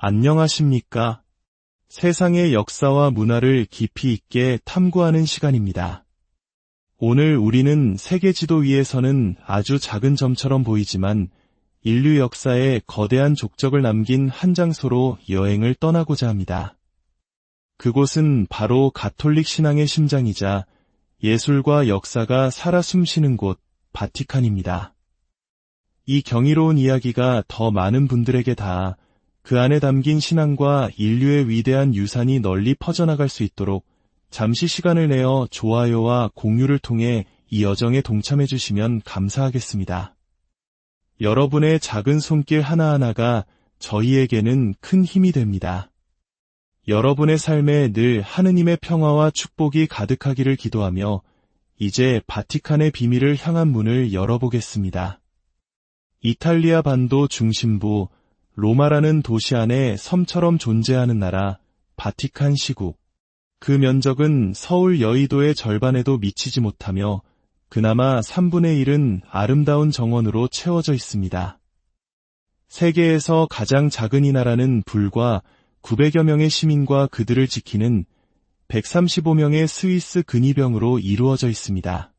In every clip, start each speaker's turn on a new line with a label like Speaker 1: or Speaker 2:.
Speaker 1: 안녕하십니까? 세상의 역사와 문화를 깊이 있게 탐구하는 시간입니다. 오늘 우리는 세계 지도 위에서는 아주 작은 점처럼 보이지만 인류 역사에 거대한 족적을 남긴 한 장소로 여행을 떠나고자 합니다. 그곳은 바로 가톨릭 신앙의 심장이자 예술과 역사가 살아 숨쉬는 곳, 바티칸입니다. 이 경이로운 이야기가 더 많은 분들에게 닿아 그 안에 담긴 신앙과 인류의 위대한 유산이 널리 퍼져나갈 수 있도록 잠시 시간을 내어 좋아요와 공유를 통해 이 여정에 동참해 주시면 감사하겠습니다. 여러분의 작은 손길 하나하나가 저희에게는 큰 힘이 됩니다. 여러분의 삶에 늘 하느님의 평화와 축복이 가득하기를 기도하며 이제 바티칸의 비밀을 향한 문을 열어보겠습니다. 이탈리아 반도 중심부 로마라는 도시 안에 섬처럼 존재하는 나라 바티칸 시국. 그 면적은 서울 여의도의 절반에도 미치지 못하며 그나마 3분의 1은 아름다운 정원으로 채워져 있습니다. 세계에서 가장 작은 이 나라는 불과 900여 명의 시민과 그들을 지키는 135명의 스위스 근위병으로 이루어져 있습니다.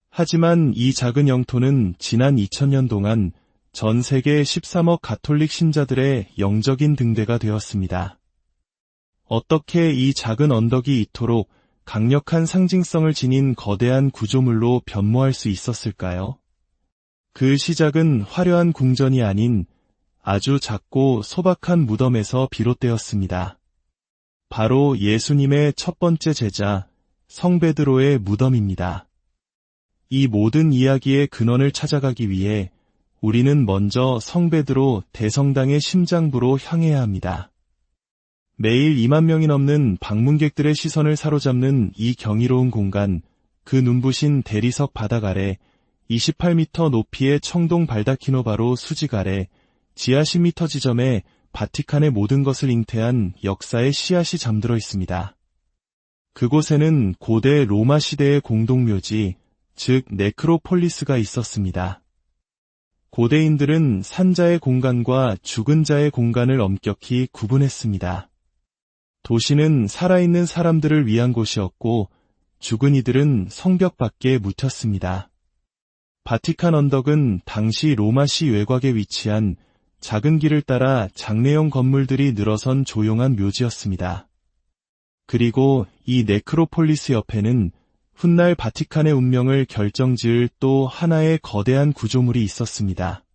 Speaker 1: 하지만 이 작은 영토는 지난 2000년 동안 전 세계 13억 가톨릭 신자들의 영적인 등대가 되었습니다. 어떻게 이 작은 언덕이 이토록 강력한 상징성을 지닌 거대한 구조물로 변모할 수 있었을까요? 그 시작은 화려한 궁전이 아닌 아주 작고 소박한 무덤에서 비롯되었습니다. 바로 예수님의 첫 번째 제자 성 베드로의 무덤입니다. 이 모든 이야기의 근원을 찾아가기 위해 우리는 먼저 성 베드로 대성당의 심장부로 향해야 합니다. 매일 2만 명이 넘는 방문객들의 시선을 사로잡는 이 경이로운 공간, 그 눈부신 대리석 바닥 아래 28m 높이의 청동 발다키노 바로 수직 아래 지하 10m 지점에 바티칸의 모든 것을 잉태한 역사의 씨앗이 잠들어 있습니다. 그곳에는 고대 로마 시대의 공동묘지, 즉 네크로폴리스가 있었습니다. 고대인들은 산자의 공간과 죽은 자의 공간을 엄격히 구분했습니다. 도시는 살아있는 사람들을 위한 곳이었고 죽은 이들은 성벽 밖에 묻혔습니다. 바티칸 언덕은 당시 로마시 외곽에 위치한 작은 길을 따라 장내형 건물들이 늘어선 조용한 묘지였습니다. 그리고 이 네크로폴리스 옆에는 훗날 바티칸의 운명을 결정지을 또 하나의 거대한 구조물이 있었습니다.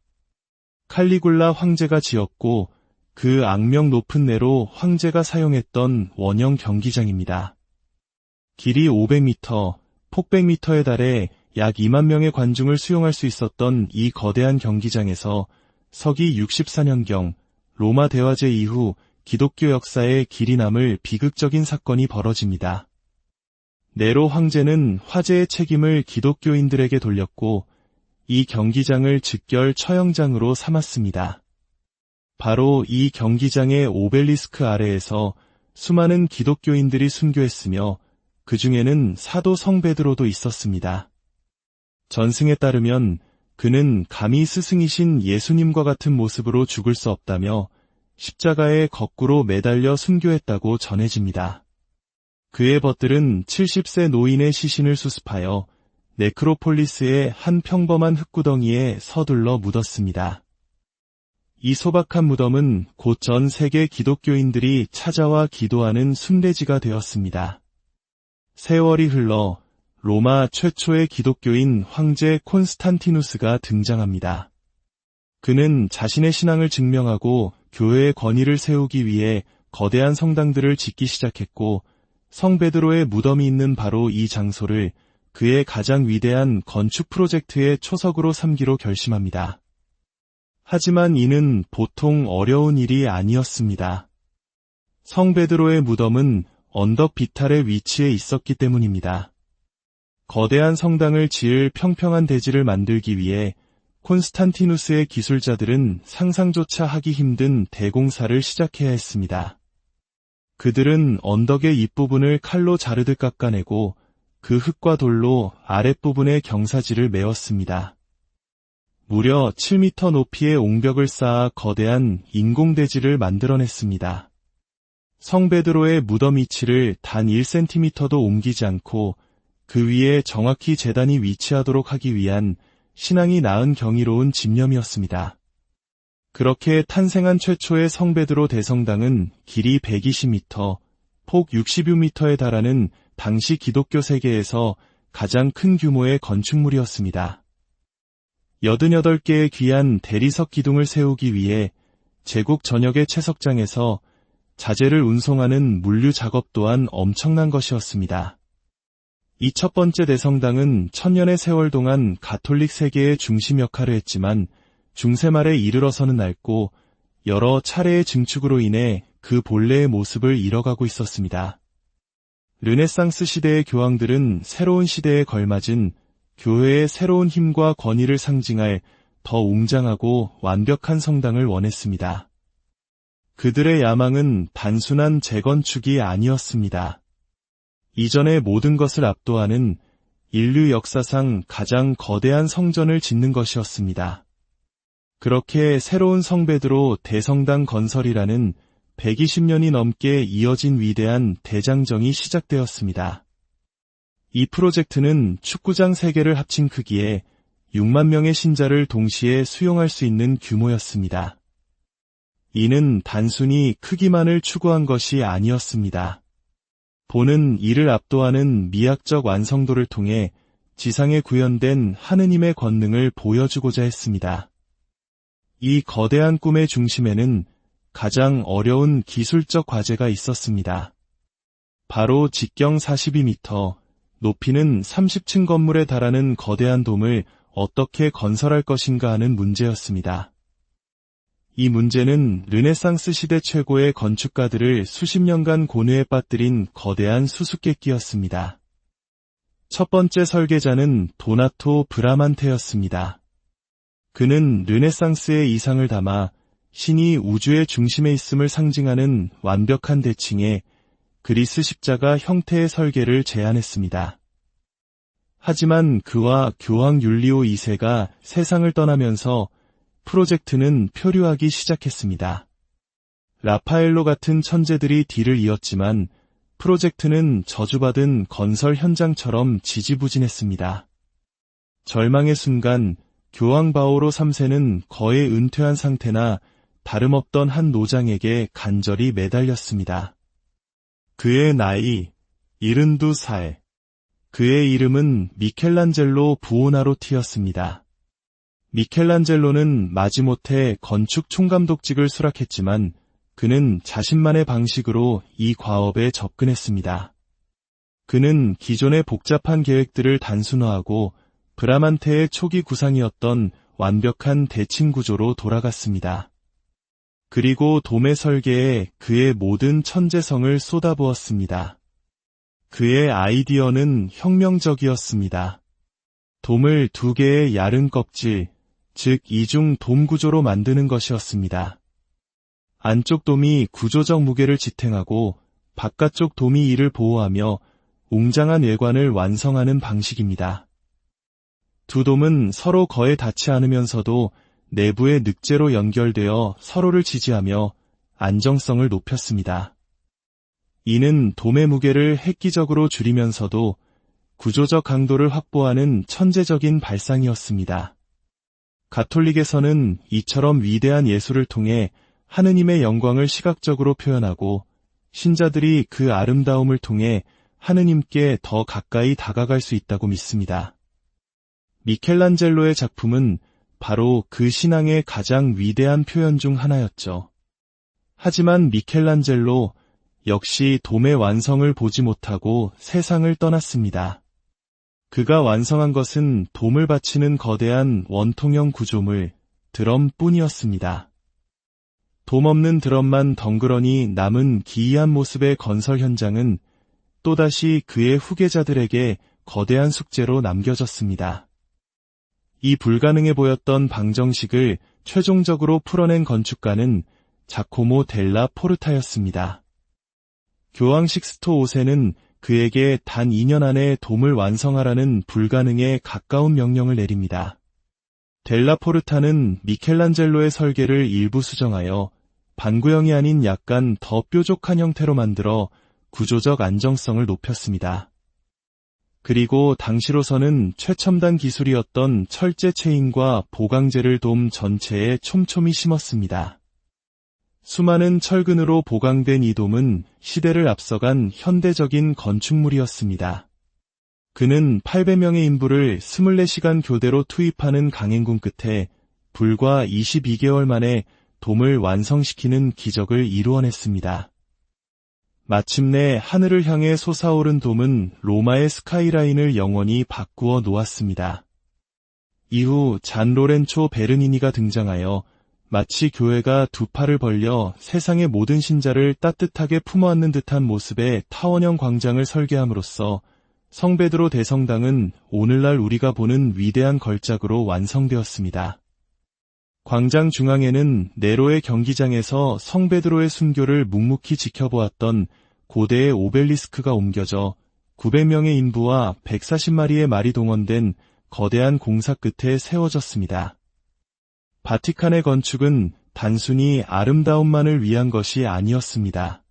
Speaker 1: 칼리굴라 황제가 지었고 그 악명 높은 내로 황제가 사용했던 원형 경기장입니다. 길이 500m, 폭 100m에 달해 약 2만 명의 관중을 수용할 수 있었던 이 거대한 경기장에서 서기 64년경 로마 대화제 이후 기독교 역사에 길이 남을 비극적인 사건이 벌어집니다. 네로 황제는 화재의 책임을 기독교인들에게 돌렸고 이 경기장을 즉결 처형장으로 삼았습니다. 바로 이 경기장의 오벨리스크 아래에서 수많은 기독교인들이 순교했으며 그 중에는 사도 성 베드로도 있었습니다. 전승에 따르면 그는 감히 스승이신 예수님과 같은 모습으로 죽을 수 없다며 십자가에 거꾸로 매달려 순교했다고 전해집니다. 그의 벗들은 70세 노인의 시신을 수습하여 네크로폴리스의 한 평범한 흙구덩이에 서둘러 묻었습니다. 이 소박한 무덤은 곧 전 세계 기독교인들이 찾아와 기도하는 순례지가 되었습니다. 세월이 흘러 로마 최초의 기독교인 황제 콘스탄티누스가 등장합니다. 그는 자신의 신앙을 증명하고 교회의 권위를 세우기 위해 거대한 성당들을 짓기 시작했고 성 베드로의 무덤이 있는 바로 이 장소를 그의 가장 위대한 건축 프로젝트의 초석으로 삼기로 결심합니다. 하지만 이는 보통 어려운 일이 아니었습니다. 성 베드로의 무덤은 언덕 비탈의 위치에 있었기 때문입니다. 거대한 성당을 지을 평평한 대지를 만들기 위해 콘스탄티누스의 기술자들은 상상조차 하기 힘든 대공사를 시작해야 했습니다. 그들은 언덕의 윗부분을 칼로 자르듯 깎아내고 그 흙과 돌로 아랫부분의 경사지를 메웠습니다. 무려 7m 높이의 옹벽을 쌓아 거대한 인공대지를 만들어냈습니다. 성베드로의 무덤 위치를 단 1cm도 옮기지 않고 그 위에 정확히 제단이 위치하도록 하기 위한 신앙이 낳은 경이로운 집념이었습니다. 그렇게 탄생한 최초의 성베드로 대성당은 길이 120m, 폭 60여미터에 달하는 당시 기독교 세계에서 가장 큰 규모의 건축물이었습니다. 88개의 귀한 대리석 기둥을 세우기 위해 제국 전역의 채석장에서 자재를 운송하는 물류 작업 또한 엄청난 것이었습니다. 이 첫 번째 대성당은 천년의 세월 동안 가톨릭 세계의 중심 역할을 했지만 중세 말에 이르러서는 낡고 여러 차례의 증축으로 인해 그 본래의 모습을 잃어가고 있었습니다. 르네상스 시대의 교황들은 새로운 시대에 걸맞은 교회의 새로운 힘과 권위를 상징할 더 웅장하고 완벽한 성당을 원했습니다. 그들의 야망은 단순한 재건축이 아니었습니다. 이전의 모든 것을 압도하는 인류 역사상 가장 거대한 성전을 짓는 것이었습니다. 그렇게 새로운 성베드로 대성당 건설이라는 120년이 넘게 이어진 위대한 대장정이 시작되었습니다. 이 프로젝트는 축구장 3개를 합친 크기에 6만 명의 신자를 동시에 수용할 수 있는 규모였습니다. 이는 단순히 크기만을 추구한 것이 아니었습니다. 본은 이를 압도하는 미학적 완성도를 통해 지상에 구현된 하느님의 권능을 보여주고자 했습니다. 이 거대한 꿈의 중심에는 가장 어려운 기술적 과제가 있었습니다. 바로 직경 42m, 높이는 30층 건물에 달하는 거대한 돔을 어떻게 건설할 것인가 하는 문제였습니다. 이 문제는 르네상스 시대 최고의 건축가들을 수십 년간 고뇌에 빠뜨린 거대한 수수께끼였습니다. 첫 번째 설계자는 도나토 브라만테였습니다. 그는 르네상스의 이상을 담아 신이 우주의 중심에 있음을 상징하는 완벽한 대칭에 그리스 십자가 형태의 설계를 제안했습니다. 하지만 그와 교황 율리오 2세가 세상을 떠나면서 프로젝트는 표류하기 시작했습니다. 라파엘로 같은 천재들이 뒤를 이었지만 프로젝트는 저주받은 건설 현장처럼 지지부진했습니다. 절망의 순간 교황 바오로 3세는 거의 은퇴한 상태나 다름없던 한 노장에게 간절히 매달렸습니다. 그의 나이 72살. 그의 이름은 미켈란젤로 부오나로티였습니다. 미켈란젤로는 마지못해 건축 총감독직을 수락했지만 그는 자신만의 방식으로 이 과업에 접근했습니다. 그는 기존의 복잡한 계획들을 단순화하고 브라만테의 초기 구상이었던 완벽한 대칭 구조로 돌아갔습니다. 그리고 돔의 설계에 그의 모든 천재성을 쏟아부었습니다. 그의 아이디어는 혁명적이었습니다. 돔을 2개의 얇은 껍질, 즉 이중 돔 구조로 만드는 것이었습니다. 안쪽 돔이 구조적 무게를 지탱하고 바깥쪽 돔이 이를 보호하며 웅장한 외관을 완성하는 방식입니다. 두 돔은 서로 거의 닿지 않으면서도 내부의 늑제로 연결되어 서로를 지지하며 안정성을 높였습니다. 이는 돔의 무게를 획기적으로 줄이면서도 구조적 강도를 확보하는 천재적인 발상이었습니다. 가톨릭에서는 이처럼 위대한 예술을 통해 하느님의 영광을 시각적으로 표현하고 신자들이 그 아름다움을 통해 하느님께 더 가까이 다가갈 수 있다고 믿습니다. 미켈란젤로의 작품은 바로 그 신앙의 가장 위대한 표현 중 하나였죠. 하지만 미켈란젤로 역시 돔의 완성을 보지 못하고 세상을 떠났습니다. 그가 완성한 것은 돔을 받치는 거대한 원통형 구조물, 드럼뿐이었습니다. 돔 없는 드럼만 덩그러니 남은 기이한 모습의 건설 현장은 또다시 그의 후계자들에게 거대한 숙제로 남겨졌습니다. 이 불가능해 보였던 방정식을 최종적으로 풀어낸 건축가는 자코모 델라 포르타였습니다. 교황 식스토 5세는 그에게 단 2년 안에 돔을 완성하라는 불가능에 가까운 명령을 내립니다. 델라포르타는 미켈란젤로의 설계를 일부 수정하여 반구형이 아닌 약간 더 뾰족한 형태로 만들어 구조적 안정성을 높였습니다. 그리고 당시로서는 최첨단 기술이었던 철제 체인과 보강재를 돔 전체에 촘촘히 심었습니다. 수많은 철근으로 보강된 이 돔은 시대를 앞서간 현대적인 건축물이었습니다. 그는 800명의 인부를 24시간 교대로 투입하는 강행군 끝에 불과 22개월 만에 돔을 완성시키는 기적을 이루어냈습니다. 마침내 하늘을 향해 솟아오른 돔은 로마의 스카이라인을 영원히 바꾸어 놓았습니다. 이후 잔 로렌초 베르니니가 등장하여 마치 교회가 두 팔을 벌려 세상의 모든 신자를 따뜻하게 품어안는 듯한 모습의 타원형 광장을 설계함으로써 성베드로 대성당은 오늘날 우리가 보는 위대한 걸작으로 완성되었습니다. 광장 중앙에는 네로의 경기장에서 성베드로의 순교를 묵묵히 지켜보았던 고대의 오벨리스크가 옮겨져 900명의 인부와 140마리의 말이 동원된 거대한 공사 끝에 세워졌습니다. 바티칸의 건축은 단순히 아름다움만을 위한 것이 아니었습니다.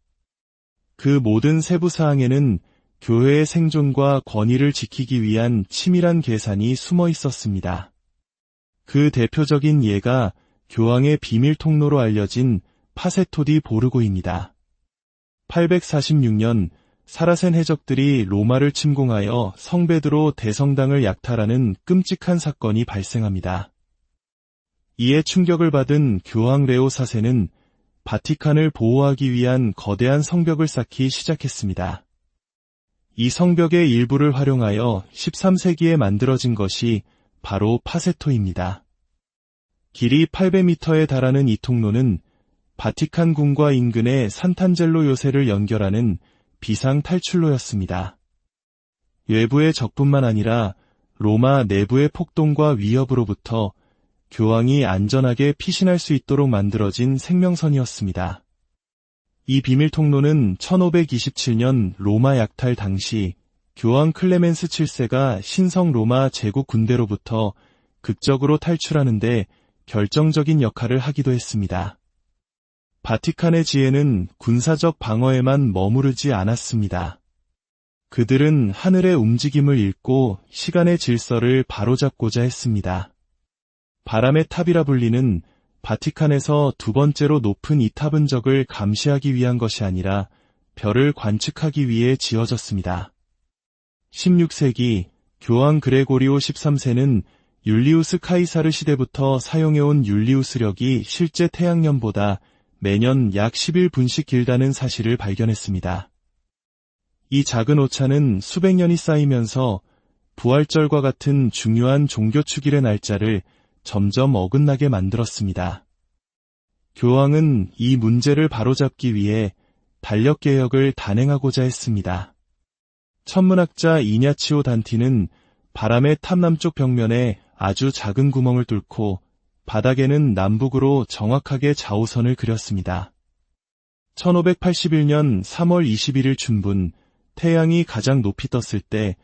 Speaker 1: 그 모든 세부 사항에는 교회의 생존과 권위를 지키기 위한 치밀한 계산이 숨어 있었습니다. 그 대표적인 예가 교황의 비밀 통로로 알려진 파세토 디 보르고입니다. 846년 사라센 해적들이 로마를 침공하여 성베드로 대성당을 약탈하는 끔찍한 사건이 발생합니다. 이에 충격을 받은 교황 레오 4세는 바티칸을 보호하기 위한 거대한 성벽을 쌓기 시작했습니다. 이 성벽의 일부를 활용하여 13세기에 만들어진 것이 바로 파세토입니다. 길이 800m에 달하는 이 통로는 바티칸 궁과 인근의 산탄젤로 요새를 연결하는 비상 탈출로였습니다. 외부의 적뿐만 아니라 로마 내부의 폭동과 위협으로부터 교황이 안전하게 피신할 수 있도록 만들어진 생명선이었습니다. 이 비밀 통로는 1527년 로마 약탈 당시 교황 클레멘스 7세가 신성 로마 제국 군대로부터 극적으로 탈출하는 데 결정적인 역할을 하기도 했습니다. 바티칸의 지혜는 군사적 방어에만 머무르지 않았습니다. 그들은 하늘의 움직임을 읽고 시간의 질서를 바로잡고자 했습니다. 바람의 탑이라 불리는 바티칸에서 두 번째로 높은 이 탑은 적을 감시하기 위한 것이 아니라 별을 관측하기 위해 지어졌습니다. 16세기 교황 그레고리오 13세는 율리우스 카이사르 시대부터 사용해온 율리우스력이 실제 태양년보다 매년 약 11분씩 길다는 사실을 발견했습니다. 이 작은 오차는 수백 년이 쌓이면서 부활절과 같은 중요한 종교 축일의 날짜를 점점 어긋나게 만들었습니다. 교황은 이 문제를 바로잡기 위해 달력개혁을 단행하고자 했습니다. 천문학자 이냐치오 단티는 바람의 탑 남쪽 벽면에 아주 작은 구멍을 뚫고 바닥에는 남북으로 정확하게 좌우선을 그렸습니다. 1581년 3월 21일 춘분, 태양이 가장 높이 떴을 때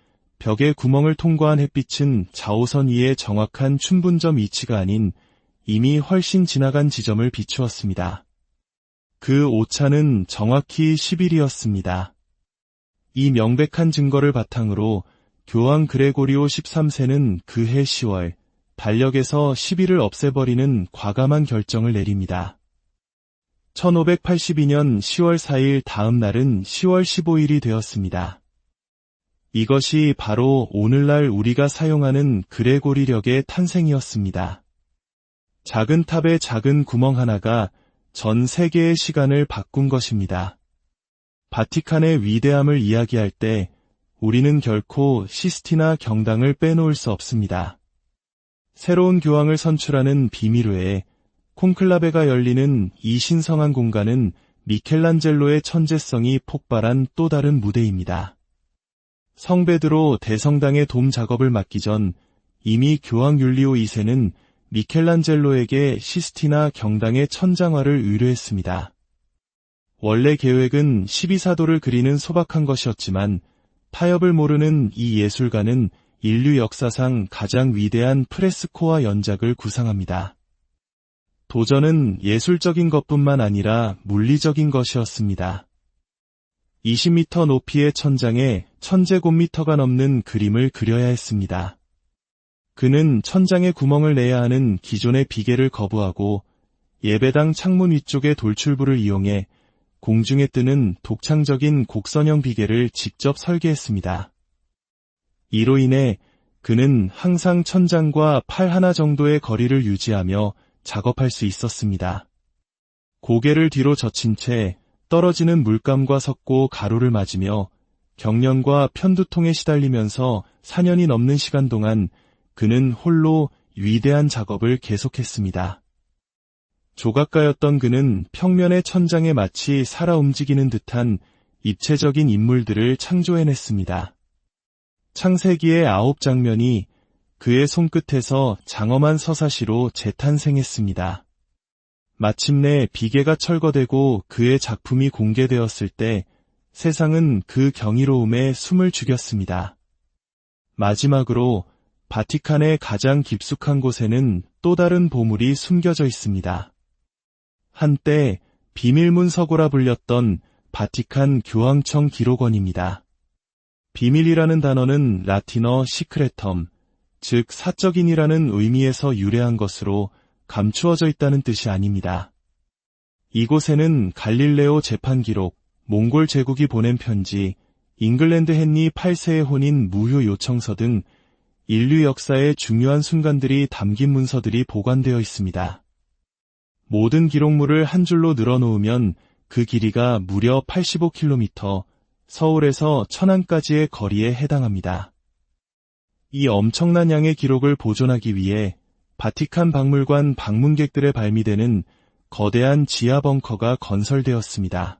Speaker 1: 벽의 구멍을 통과한 햇빛은 좌우선 위의 정확한 춘분점 위치가 아닌 이미 훨씬 지나간 지점을 비추었습니다. 그 오차는 정확히 10일이었습니다. 이 명백한 증거를 바탕으로 교황 그레고리오 13세는 그해 10월, 달력에서 10일을 없애버리는 과감한 결정을 내립니다. 1582년 10월 4일 다음 날은 10월 15일이 되었습니다. 이것이 바로 오늘날 우리가 사용하는 그레고리력의 탄생이었습니다. 작은 탑의 작은 구멍 하나가 전 세계의 시간을 바꾼 것입니다. 바티칸의 위대함을 이야기할 때 우리는 결코 시스티나 경당을 빼놓을 수 없습니다. 새로운 교황을 선출하는 비밀 외에 콘클라베가 열리는 이 신성한 공간은 미켈란젤로의 천재성이 폭발한 또 다른 무대입니다. 성베드로 대성당의 돔 작업을 맡기 전 이미 교황 율리오 2세는 미켈란젤로에게 시스티나 경당의 천장화를 의뢰했습니다. 원래 계획은 12사도를 그리는 소박한 것이었지만 타협을 모르는 이 예술가는 인류 역사상 가장 위대한 프레스코와 연작을 구상합니다. 도전은 예술적인 것뿐만 아니라 물리적인 것이었습니다. 20m 높이의 천장에 1000제곱미터가 넘는 그림을 그려야 했습니다. 그는 천장에 구멍을 내야 하는 기존의 비계를 거부하고 예배당 창문 위쪽의 돌출부를 이용해 공중에 뜨는 독창적인 곡선형 비계를 직접 설계했습니다. 이로 인해 그는 항상 천장과 팔 하나 정도의 거리를 유지하며 작업할 수 있었습니다. 고개를 뒤로 젖힌 채 떨어지는 물감과 섞고 가루를 맞으며 경련과 편두통에 시달리면서 4년이 넘는 시간 동안 그는 홀로 위대한 작업을 계속했습니다. 조각가였던 그는 평면의 천장에 마치 살아 움직이는 듯한 입체적인 인물들을 창조해냈습니다. 창세기의 9장면이 그의 손끝에서 장엄한 서사시로 재탄생했습니다. 마침내 비계가 철거되고 그의 작품이 공개되었을 때 세상은 그 경이로움에 숨을 죽였습니다. 마지막으로 바티칸의 가장 깊숙한 곳에는 또 다른 보물이 숨겨져 있습니다. 한때 비밀문 서고라 불렸던 바티칸 교황청 기록원입니다. 비밀이라는 단어는 라틴어 시크레텀, 즉 사적인이라는 의미에서 유래한 것으로 감추어져 있다는 뜻이 아닙니다. 이곳에는 갈릴레오 재판기록, 몽골 제국이 보낸 편지, 잉글랜드 헨리 8세의 혼인 무효 요청서 등 인류 역사의 중요한 순간들이 담긴 문서들이 보관되어 있습니다. 모든 기록물을 한 줄로 늘어놓으면 그 길이가 무려 85km, 서울에서 천안까지의 거리에 해당합니다. 이 엄청난 양의 기록을 보존하기 위해 바티칸 박물관 방문객들의 발미되는 거대한 지하 벙커가 건설되었습니다.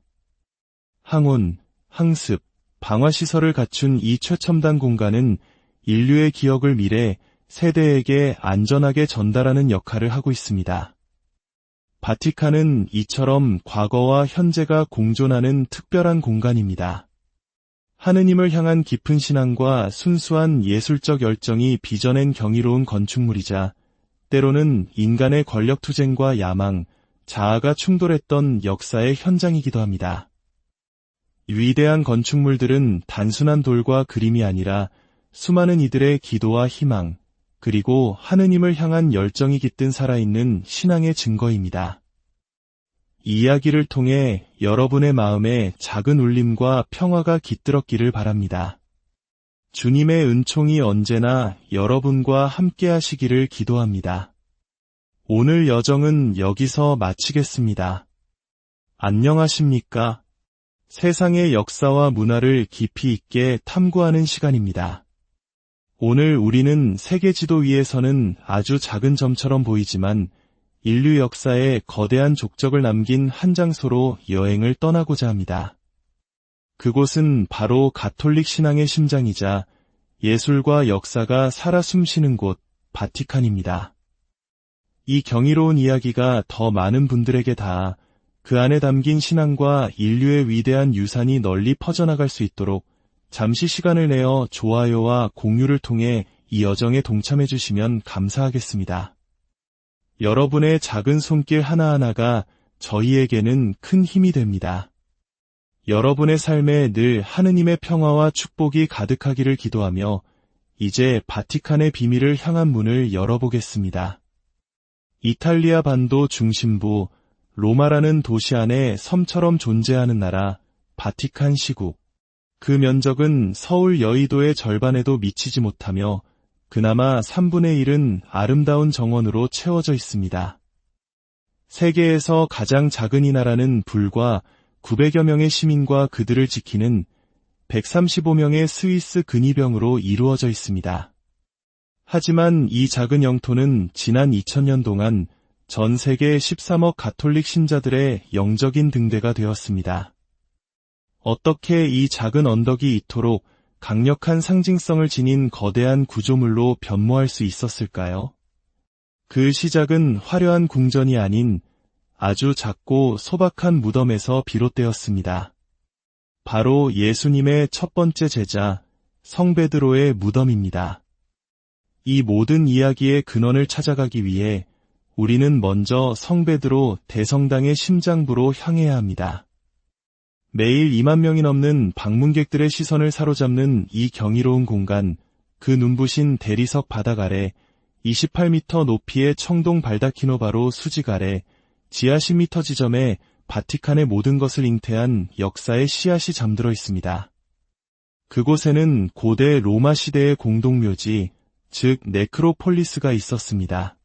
Speaker 1: 항온, 항습, 방화시설을 갖춘 이 최첨단 공간은 인류의 기억을 미래 세대에게 안전하게 전달하는 역할을 하고 있습니다. 바티칸은 이처럼 과거와 현재가 공존하는 특별한 공간입니다. 하느님을 향한 깊은 신앙과 순수한 예술적 열정이 빚어낸 경이로운 건축물이자 때로는 인간의 권력투쟁과 야망, 자아가 충돌했던 역사의 현장이기도 합니다. 위대한 건축물들은 단순한 돌과 그림이 아니라 수많은 이들의 기도와 희망, 그리고 하느님을 향한 열정이 깃든 살아있는 신앙의 증거입니다. 이 이야기를 통해 여러분의 마음에 작은 울림과 평화가 깃들었기를 바랍니다. 주님의 은총이 언제나 여러분과 함께 하시기를 기도합니다. 오늘 여정은 여기서 마치겠습니다. 안녕하십니까? 세상의 역사와 문화를 깊이 있게 탐구하는 시간입니다. 오늘 우리는 세계 지도 위에서는 아주 작은 점처럼 보이지만 인류 역사에 거대한 족적을 남긴 한 장소로 여행을 떠나고자 합니다. 그곳은 바로 가톨릭 신앙의 심장이자 예술과 역사가 살아 숨쉬는 곳, 바티칸입니다. 이 경이로운 이야기가 더 많은 분들에게 닿아 그 안에 담긴 신앙과 인류의 위대한 유산이 널리 퍼져나갈 수 있도록 잠시 시간을 내어 좋아요와 공유를 통해 이 여정에 동참해 주시면 감사하겠습니다. 여러분의 작은 손길 하나하나가 저희에게는 큰 힘이 됩니다. 여러분의 삶에 늘 하느님의 평화와 축복이 가득하기를 기도하며 이제 바티칸의 비밀을 향한 문을 열어보겠습니다. 이탈리아 반도 중심부 로마라는 도시 안에 섬처럼 존재하는 나라 바티칸 시국. 그 면적은 서울 여의도의 절반에도 미치지 못하며 그나마 3분의 1은 아름다운 정원으로 채워져 있습니다. 세계에서 가장 작은 이 나라는 불과 900여 명의 시민과 그들을 지키는 135명의 스위스 근위병으로 이루어져 있습니다. 하지만 이 작은 영토는 지난 2000년 동안 전 세계 13억 가톨릭 신자들의 영적인 등대가 되었습니다. 어떻게 이 작은 언덕이 이토록 강력한 상징성을 지닌 거대한 구조물로 변모할 수 있었을까요? 그 시작은 화려한 궁전이 아닌 아주 작고 소박한 무덤에서 비롯되었습니다. 바로 예수님의 첫 번째 제자 성 베드로의 무덤입니다. 이 모든 이야기의 근원을 찾아가기 위해 우리는 먼저 성베드로 대성당의 심장부로 향해야 합니다. 매일 2만 명이 넘는 방문객들의 시선을 사로잡는 이 경이로운 공간, 그 눈부신 대리석 바닥 아래 28m 높이의 청동 발다키노 바로 수직 아래 지하 10m 지점에 바티칸의 모든 것을 잉태한 역사의 씨앗이 잠들어 있습니다. 그곳에는 고대 로마 시대의 공동묘지, 즉 네크로폴리스가 있었습니다.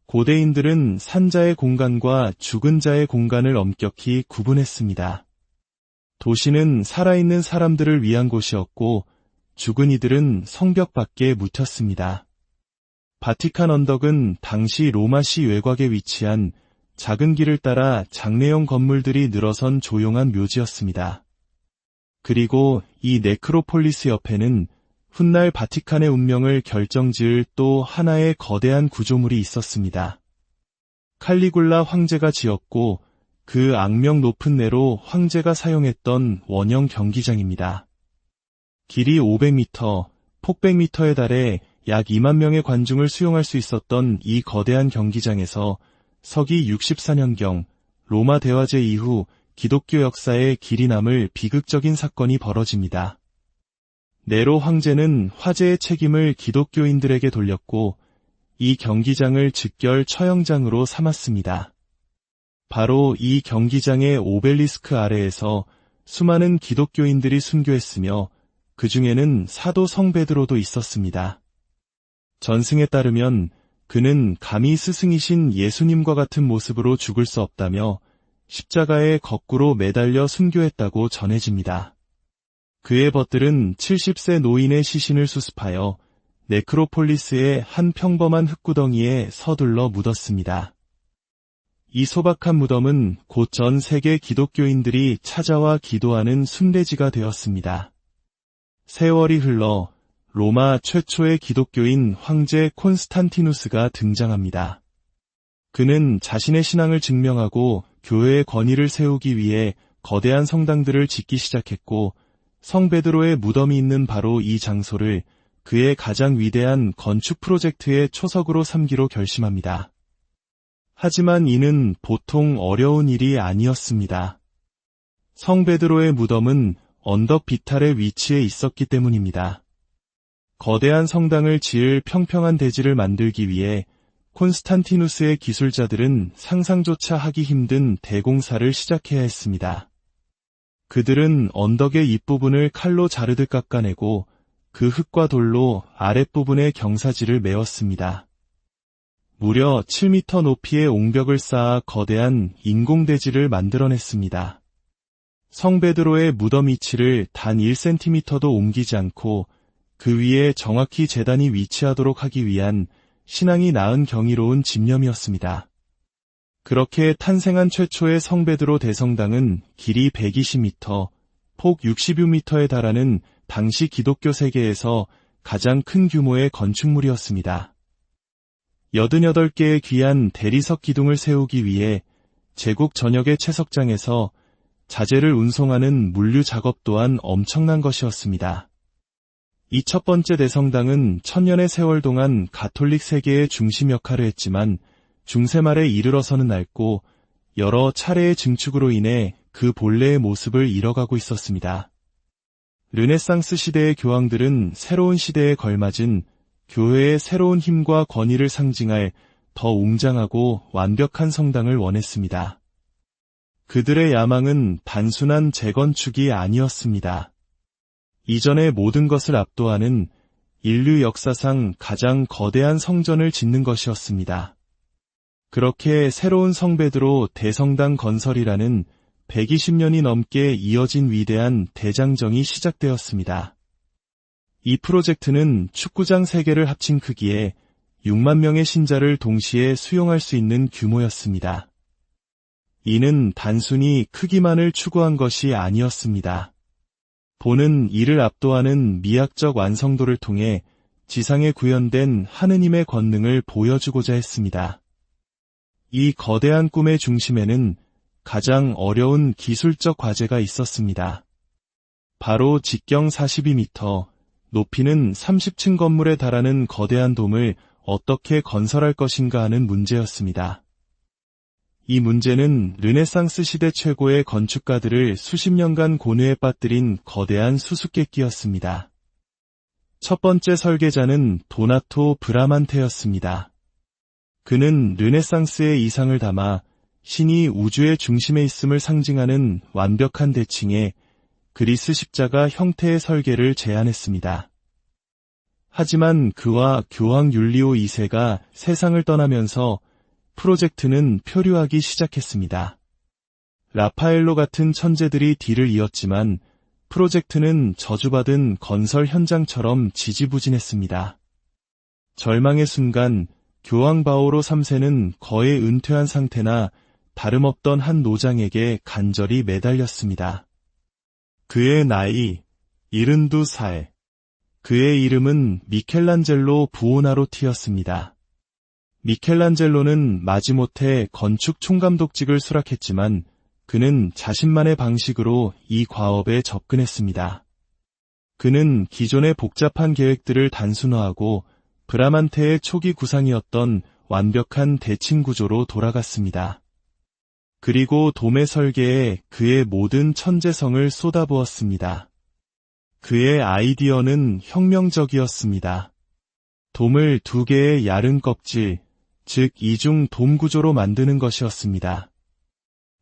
Speaker 1: 고대인들은 산자의 공간과 죽은 자의 공간을 엄격히 구분했습니다. 도시는 살아있는 사람들을 위한 곳이었고 죽은 이들은 성벽 밖에 묻혔습니다. 바티칸 언덕은 당시 로마시 외곽에 위치한 작은 길을 따라 장내용 건물들이 늘어선 조용한 묘지였습니다. 그리고 이 네크로폴리스 옆에는 훗날 바티칸의 운명을 결정지을 또 하나의 거대한 구조물이 있었습니다. 칼리굴라 황제가 지었고 그 악명 높은 내로 황제가 사용했던 원형 경기장입니다. 길이 500m, 폭 100m에 달해 약 2만 명의 관중을 수용할 수 있었던 이 거대한 경기장에서 서기 64년경 로마 대화제 이후 기독교 역사에 길이 남을 비극적인 사건이 벌어집니다. 네로 황제는 화재의 책임을 기독교인들에게 돌렸고 이 경기장을 즉결 처형장으로 삼았습니다. 바로 이 경기장의 오벨리스크 아래에서 수많은 기독교인들이 순교했으며 그 중에는 사도 성베드로도 있었습니다. 전승에 따르면 그는 감히 스승이신 예수님과 같은 모습으로 죽을 수 없다며 십자가에 거꾸로 매달려 순교했다고 전해집니다. 그의 벗들은 70세 노인의 시신을 수습하여 네크로폴리스의 한 평범한 흙구덩이에 서둘러 묻었습니다. 이 소박한 무덤은 곧 전 세계 기독교인들이 찾아와 기도하는 순례지가 되었습니다. 세월이 흘러 로마 최초의 기독교인 황제 콘스탄티누스가 등장합니다. 그는 자신의 신앙을 증명하고 교회의 권위를 세우기 위해 거대한 성당들을 짓기 시작했고 성베드로의 무덤이 있는 바로 이 장소를 그의 가장 위대한 건축 프로젝트의 초석으로 삼기로 결심합니다. 하지만 이는 보통 어려운 일이 아니었습니다. 성베드로의 무덤은 언덕 비탈의 위치에 있었기 때문입니다. 거대한 성당을 지을 평평한 대지를 만들기 위해 콘스탄티누스의 기술자들은 상상조차 하기 힘든 대공사를 시작해야 했습니다. 그들은 언덕의 윗부분을 칼로 자르듯 깎아내고 그 흙과 돌로 아랫부분의 경사지를 메웠습니다. 무려 7m 높이의 옹벽을 쌓아 거대한 인공대지를 만들어냈습니다. 성베드로의 무덤 위치를 단 1cm도 옮기지 않고 그 위에 정확히 제단이 위치하도록 하기 위한 신앙이 낳은 경이로운 집념이었습니다. 그렇게 탄생한 최초의 성베드로 대성당은 길이 120m, 폭 60여m에 달하는 당시 기독교 세계에서 가장 큰 규모의 건축물이었습니다. 88개의 귀한 대리석 기둥을 세우기 위해 제국 전역의 채석장에서 자재를 운송하는 물류 작업 또한 엄청난 것이었습니다. 이 첫 번째 대성당은 천년의 세월 동안 가톨릭 세계의 중심 역할을 했지만 중세 말에 이르러서는 낡고 여러 차례의 증축으로 인해 그 본래의 모습을 잃어가고 있었습니다. 르네상스 시대의 교황들은 새로운 시대에 걸맞은 교회의 새로운 힘과 권위를 상징할 더 웅장하고 완벽한 성당을 원했습니다. 그들의 야망은 단순한 재건축이 아니었습니다. 이전의 모든 것을 압도하는 인류 역사상 가장 거대한 성전을 짓는 것이었습니다. 그렇게 새로운 성베드로 대성당 건설이라는 120년이 넘게 이어진 위대한 대장정이 시작되었습니다. 이 프로젝트는 축구장 3개를 합친 크기에 6만 명의 신자를 동시에 수용할 수 있는 규모였습니다. 이는 단순히 크기만을 추구한 것이 아니었습니다. 본은 이를 압도하는 미학적 완성도를 통해 지상에 구현된 하느님의 권능을 보여주고자 했습니다. 이 거대한 꿈의 중심에는 가장 어려운 기술적 과제가 있었습니다. 바로 직경 42m, 높이는 30층 건물에 달하는 거대한 돔을 어떻게 건설할 것인가 하는 문제였습니다. 이 문제는 르네상스 시대 최고의 건축가들을 수십 년간 고뇌에 빠뜨린 거대한 수수께끼였습니다. 첫 번째 설계자는 도나토 브라만테였습니다. 그는 르네상스의 이상을 담아 신이 우주의 중심에 있음을 상징하는 완벽한 대칭의 그리스 십자가 형태의 설계를 제안했습니다. 하지만 그와 교황 율리오 2세가 세상을 떠나면서 프로젝트는 표류하기 시작했습니다. 라파엘로 같은 천재들이 뒤를 이었지만 프로젝트는 저주받은 건설 현장처럼 지지부진했습니다. 절망의 순간 교황 바오로 3세는 거의 은퇴한 상태나 다름없던 한 노장에게 간절히 매달렸습니다. 그의 나이 72살. 그의 이름은 미켈란젤로 부오나로티였습니다. 미켈란젤로는 마지못해 건축 총감독직을 수락했지만 그는 자신만의 방식으로 이 과업에 접근했습니다. 그는 기존의 복잡한 계획들을 단순화하고 브라만테의 초기 구상이었던 완벽한 대칭 구조로 돌아갔습니다. 그리고 돔의 설계에 그의 모든 천재성을 쏟아부었습니다. 그의 아이디어는 혁명적이었습니다. 돔을 2개의 얇은 껍질, 즉 이중 돔 구조로 만드는 것이었습니다.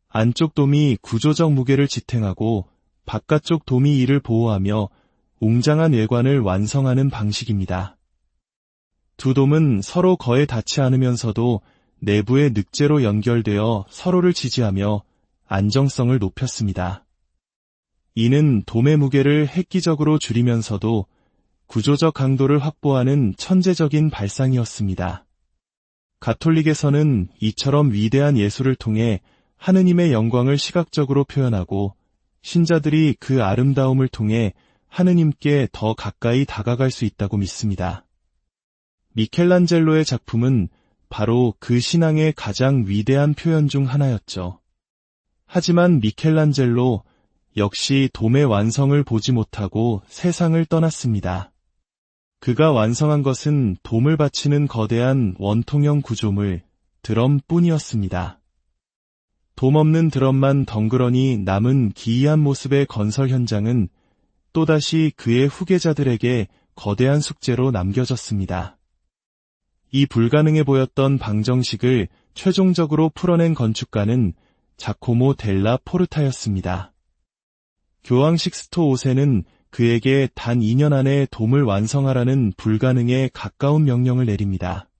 Speaker 1: 안쪽 돔이 구조적 무게를 지탱하고 바깥쪽 돔이 이를 보호하며 웅장한 외관을 완성하는 방식입니다. 두 돔은 서로 거의 닿지 않으면서도 내부의 늑제로 연결되어 서로를 지지하며 안정성을 높였습니다. 이는 돔의 무게를 획기적으로 줄이면서도 구조적 강도를 확보하는 천재적인 발상이었습니다. 가톨릭에서는 이처럼 위대한 예술을 통해 하느님의 영광을 시각적으로 표현하고 신자들이 그 아름다움을 통해 하느님께 더 가까이 다가갈 수 있다고 믿습니다. 미켈란젤로의 작품은 바로 그 신앙의 가장 위대한 표현 중 하나였죠. 하지만 미켈란젤로 역시 돔의 완성을 보지 못하고 세상을 떠났습니다. 그가 완성한 것은 돔을 받치는 거대한 원통형 구조물, 드럼뿐이었습니다. 돔 없는 드럼만 덩그러니 남은 기이한 모습의 건설 현장은 또다시 그의 후계자들에게 거대한 숙제로 남겨졌습니다. 이 불가능해 보였던 방정식을 최종적으로 풀어낸 건축가는 자코모 델라 포르타였습니다. 교황 식스토 5세는 그에게 단 2년 안에 돔을 완성하라는 불가능에 가까운 명령을 내립니다.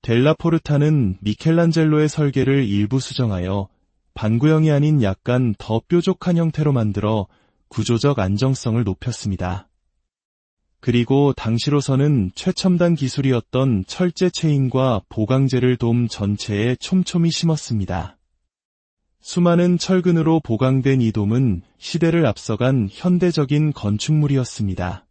Speaker 1: 델라 포르타는 미켈란젤로의 설계를 일부 수정하여 반구형이 아닌 약간 더 뾰족한 형태로 만들어 구조적 안정성을 높였습니다. 그리고 당시로서는 최첨단 기술이었던 철제 체인과 보강재를 돔 전체에 촘촘히 심었습니다. 수많은 철근으로 보강된 이 돔은 시대를 앞서간 현대적인 건축물이었습니다.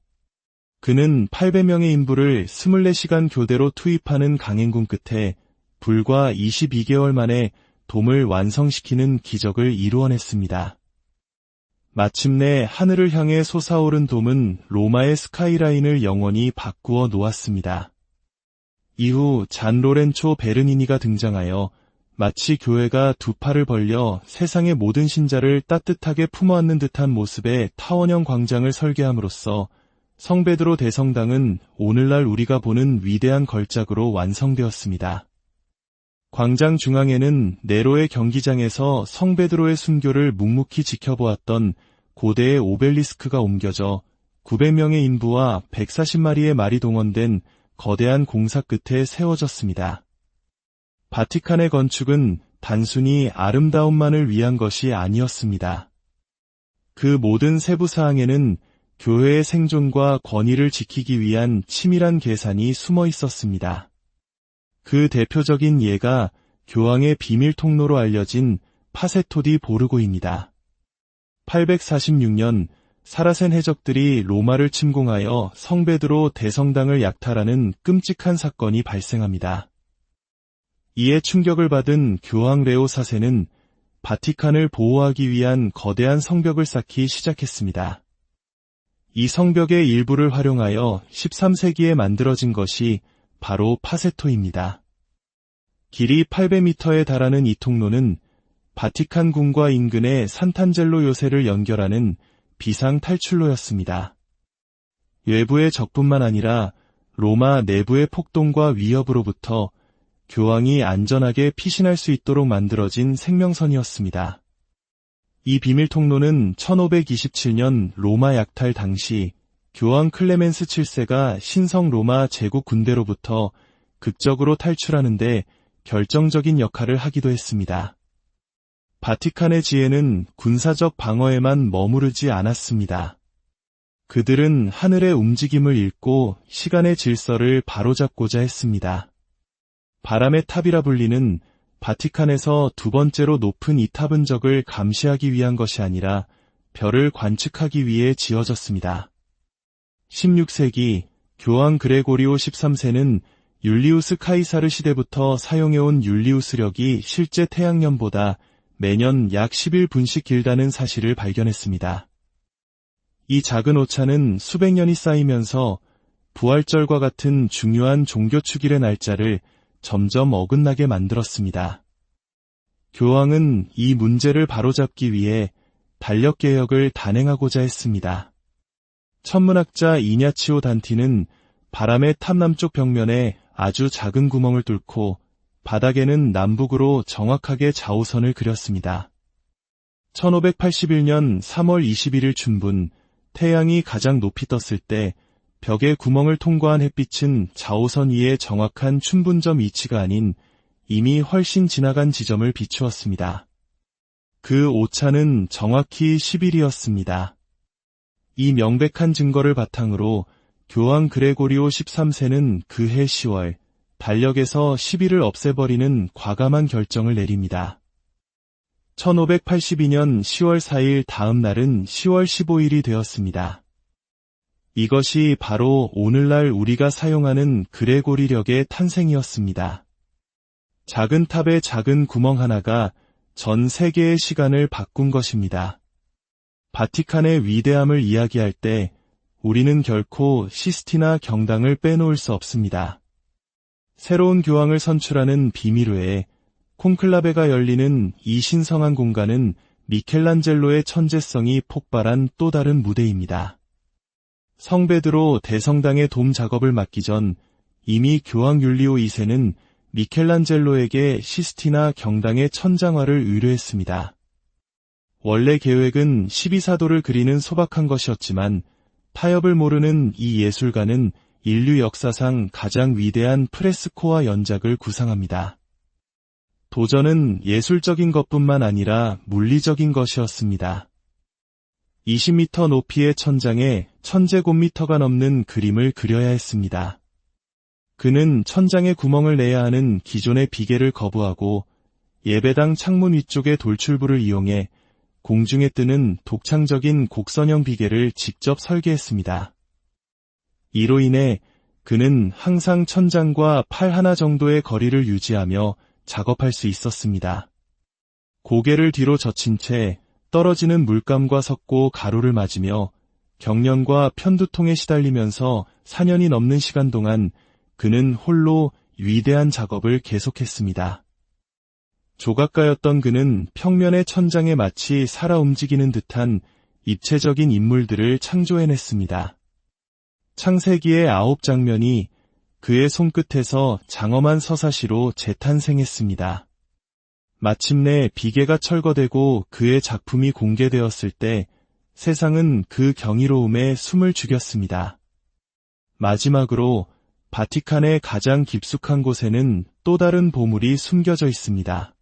Speaker 1: 그는 800명의 인부를 24시간 교대로 투입하는 강행군 끝에 불과 22개월 만에 돔을 완성시키는 기적을 이루어냈습니다. 마침내 하늘을 향해 솟아오른 돔은 로마의 스카이라인을 영원히 바꾸어 놓았습니다. 이후 잔 로렌초 베르니니가 등장하여 마치 교회가 두 팔을 벌려 세상의 모든 신자를 따뜻하게 품어안는 듯한 모습의 타원형 광장을 설계함으로써 성베드로 대성당은 오늘날 우리가 보는 위대한 걸작으로 완성되었습니다. 광장 중앙에는 네로의 경기장에서 성베드로의 순교를 묵묵히 지켜보았던 고대의 오벨리스크가 옮겨져 900명의 인부와 140마리의 말이 동원된 거대한 공사 끝에 세워졌습니다. 바티칸의 건축은 단순히 아름다움만을 위한 것이 아니었습니다. 그 모든 세부 사항에는 교회의 생존과 권위를 지키기 위한 치밀한 계산이 숨어 있었습니다. 그 대표적인 예가 교황의 비밀 통로로 알려진 파세토 디 보르고입니다. 846년 사라센 해적들이 로마를 침공하여 성베드로 대성당을 약탈하는 끔찍한 사건이 발생합니다. 이에 충격을 받은 교황 레오 4세는 바티칸을 보호하기 위한 거대한 성벽을 쌓기 시작했습니다. 이 성벽의 일부를 활용하여 13세기에 만들어진 것이 바로 파세토입니다. 길이 800m에 달하는 이 통로는 바티칸 궁과 인근의 산탄젤로 요새를 연결하는 비상 탈출로였습니다. 외부의 적뿐만 아니라 로마 내부의 폭동과 위협으로부터 교황이 안전하게 피신할 수 있도록 만들어진 생명선이었습니다. 이 비밀 통로는 1527년 로마 약탈 당시 교황 클레멘스 7세가 신성 로마 제국 군대로부터 극적으로 탈출하는데 결정적인 역할을 하기도 했습니다. 바티칸의 지혜는 군사적 방어에만 머무르지 않았습니다. 그들은 하늘의 움직임을 읽고 시간의 질서를 바로잡고자 했습니다. 바람의 탑이라 불리는 바티칸에서 두 번째로 높은 이 탑은 적을 감시하기 위한 것이 아니라 별을 관측하기 위해 지어졌습니다. 16세기 교황 그레고리오 13세는 율리우스 카이사르 시대부터 사용해온 율리우스력이 실제 태양년보다 매년 약 11분씩 길다는 사실을 발견했습니다. 이 작은 오차는 수백 년이 쌓이면서 부활절과 같은 중요한 종교 축일의 날짜를 점점 어긋나게 만들었습니다. 교황은 이 문제를 바로잡기 위해 달력개혁을 단행하고자 했습니다. 천문학자 이냐치오 단티는 바람의 탑 남쪽 벽면에 아주 작은 구멍을 뚫고 바닥에는 남북으로 정확하게 좌우선을 그렸습니다. 1581년 3월 21일 춘분, 태양이 가장 높이 떴을 때 벽의 구멍을 통과한 햇빛은 좌우선 위의 정확한 춘분점 위치가 아닌 이미 훨씬 지나간 지점을 비추었습니다. 그 오차는 정확히 10일이었습니다. 이 명백한 증거를 바탕으로 교황 그레고리오 13세는 그해 10월, 달력에서 10일을 없애버리는 과감한 결정을 내립니다. 1582년 10월 4일 다음 날은 10월 15일이 되었습니다. 이것이 바로 오늘날 우리가 사용하는 그레고리력의 탄생이었습니다. 작은 탑의 작은 구멍 하나가 전 세계의 시간을 바꾼 것입니다. 바티칸의 위대함을 이야기할 때 우리는 결코 시스티나 경당을 빼놓을 수 없습니다. 새로운 교황을 선출하는 비밀회에 콘클라베가 열리는 이 신성한 공간은 미켈란젤로의 천재성이 폭발한 또 다른 무대입니다. 성 베드로 대성당의 돔 작업을 맡기 전 이미 교황 율리오 2세는 미켈란젤로에게 시스티나 경당의 천장화를 의뢰했습니다. 원래 계획은 12사도를 그리는 소박한 것이었지만 타협을 모르는 이 예술가는 인류 역사상 가장 위대한 프레스코와 연작을 구상합니다. 도전은 예술적인 것뿐만 아니라 물리적인 것이었습니다. 20m 높이의 천장에 1000제곱미터가 넘는 그림을 그려야 했습니다. 그는 천장에 구멍을 내야 하는 기존의 비계를 거부하고 예배당 창문 위쪽의 돌출부를 이용해 공중에 뜨는 독창적인 곡선형 비계를 직접 설계했습니다. 이로 인해 그는 항상 천장과 팔 하나 정도의 거리를 유지하며 작업할 수 있었습니다. 고개를 뒤로 젖힌 채 떨어지는 물감과 섞고 가루를 맞으며 경련과 편두통에 시달리면서 4년이 넘는 시간 동안 그는 홀로 위대한 작업을 계속했습니다. 조각가였던 그는 평면의 천장에 마치 살아 움직이는 듯한 입체적인 인물들을 창조해냈습니다. 창세기의 9장면이 그의 손끝에서 장엄한 서사시로 재탄생했습니다. 마침내 비계가 철거되고 그의 작품이 공개되었을 때 세상은 그 경이로움에 숨을 죽였습니다. 마지막으로 바티칸의 가장 깊숙한 곳에는 또 다른 보물이 숨겨져 있습니다.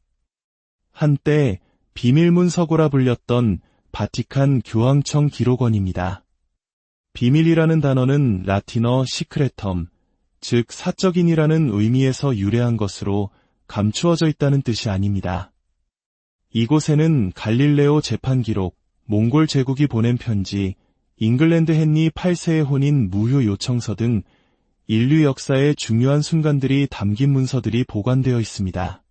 Speaker 1: 한때 비밀문 서고라 불렸던 바티칸 교황청 기록원입니다. 비밀이라는 단어는 라틴어 시크레텀, 즉 사적인이라는 의미에서 유래한 것으로 감추어져 있다는 뜻이 아닙니다. 이곳에는 갈릴레오 재판 기록, 몽골 제국이 보낸 편지, 잉글랜드 헨리 8세의 혼인 무효 요청서 등 인류 역사의 중요한 순간들이 담긴 문서들이 보관되어 있습니다.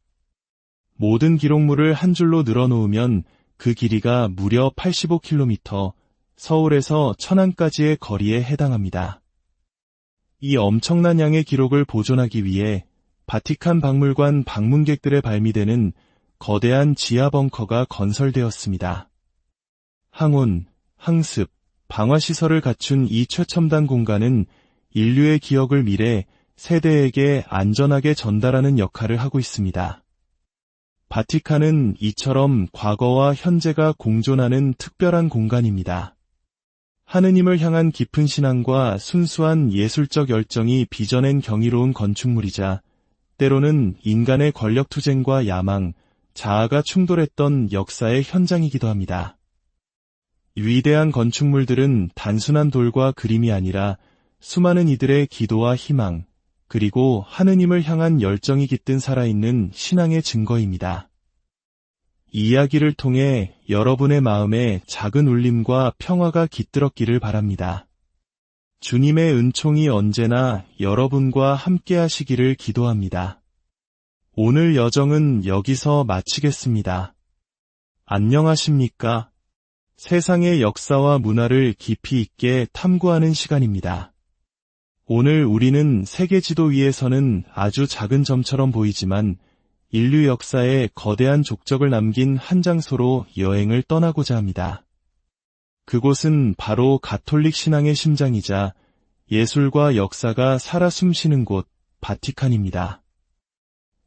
Speaker 1: 모든 기록물을 한 줄로 늘어놓으면 그 길이가 무려 85km, 서울에서 천안까지의 거리에 해당합니다. 이 엄청난 양의 기록을 보존하기 위해 바티칸 박물관 방문객들의 발미되는 거대한 지하 벙커가 건설되었습니다. 항온, 항습, 방화시설을 갖춘 이 최첨단 공간은 인류의 기억을 미래 세대에게 안전하게 전달하는 역할을 하고 있습니다. 바티칸은 이처럼 과거와 현재가 공존하는 특별한 공간입니다. 하느님을 향한 깊은 신앙과 순수한 예술적 열정이 빚어낸 경이로운 건축물이자 때로는 인간의 권력투쟁과 야망, 자아가 충돌했던 역사의 현장이기도 합니다. 위대한 건축물들은 단순한 돌과 그림이 아니라 수많은 이들의 기도와 희망, 그리고 하느님을 향한 열정이 깃든 살아있는 신앙의 증거입니다. 이 이야기를 통해 여러분의 마음에 작은 울림과 평화가 깃들었기를 바랍니다. 주님의 은총이 언제나 여러분과 함께 하시기를 기도합니다. 오늘 여정은 여기서 마치겠습니다. 안녕하십니까? 세상의 역사와 문화를 깊이 있게 탐구하는 시간입니다. 오늘 우리는 세계 지도 위에서는 아주 작은 점처럼 보이지만 인류 역사에 거대한 족적을 남긴 한 장소로 여행을 떠나고자 합니다. 그곳은 바로 가톨릭 신앙의 심장이자 예술과 역사가 살아 숨쉬는 곳, 바티칸입니다.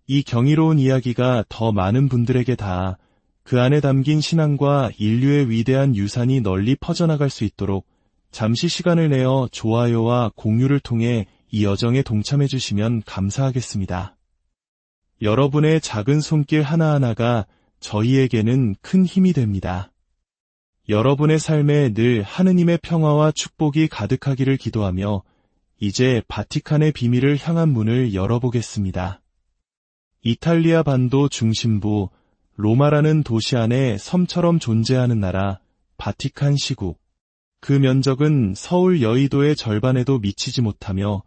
Speaker 1: 이 경이로운 이야기가 더 많은 분들에게 닿아 그 안에 담긴 신앙과 인류의 위대한 유산이 널리 퍼져나갈 수 있도록 잠시 시간을 내어 좋아요와 공유를 통해 이 여정에 동참해 주시면 감사하겠습니다. 여러분의 작은 손길 하나하나가 저희에게는 큰 힘이 됩니다. 여러분의 삶에 늘 하느님의 평화와 축복이 가득하기를 기도하며 이제 바티칸의 비밀을 향한 문을 열어보겠습니다. 이탈리아 반도 중심부 로마라는 도시 안에 섬처럼 존재하는 나라 바티칸 시국. 그 면적은 서울 여의도의 절반에도 미치지 못하며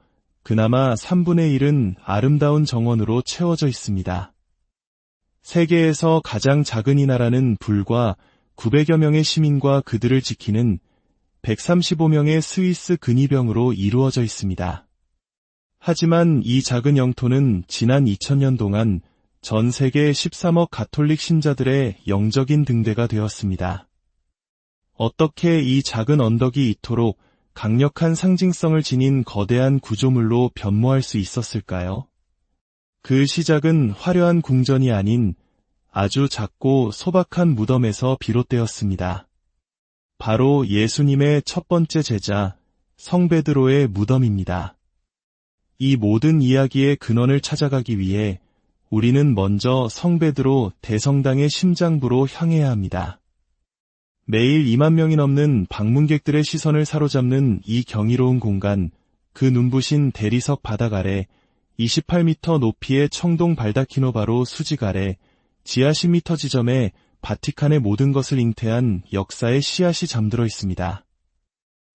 Speaker 1: 그나마 3분의 1은 아름다운 정원으로 채워져 있습니다. 세계에서 가장 작은 이 나라는 불과 900여 명의 시민과 그들을 지키는 135명의 스위스 근위병으로 이루어져 있습니다. 하지만 이 작은 영토는 지난 2000년 동안 전 세계 13억 가톨릭 신자들의 영적인 등대가 되었습니다. 어떻게 이 작은 언덕이 이토록 강력한 상징성을 지닌 거대한 구조물로 변모할 수 있었을까요? 그 시작은 화려한 궁전이 아닌 아주 작고 소박한 무덤에서 비롯되었습니다. 바로 예수님의 첫 번째 제자 성 베드로의 무덤입니다. 이 모든 이야기의 근원을 찾아가기 위해 우리는 먼저 성 베드로 대성당의 심장부로 향해야 합니다. 매일 2만 명이 넘는 방문객들의 시선을 사로잡는 이 경이로운 공간, 그 눈부신 대리석 바닥 아래 28m 높이의 청동 발다키노 바로 수직 아래 지하 10m 지점에 바티칸의 모든 것을 잉태한 역사의 씨앗이 잠들어 있습니다.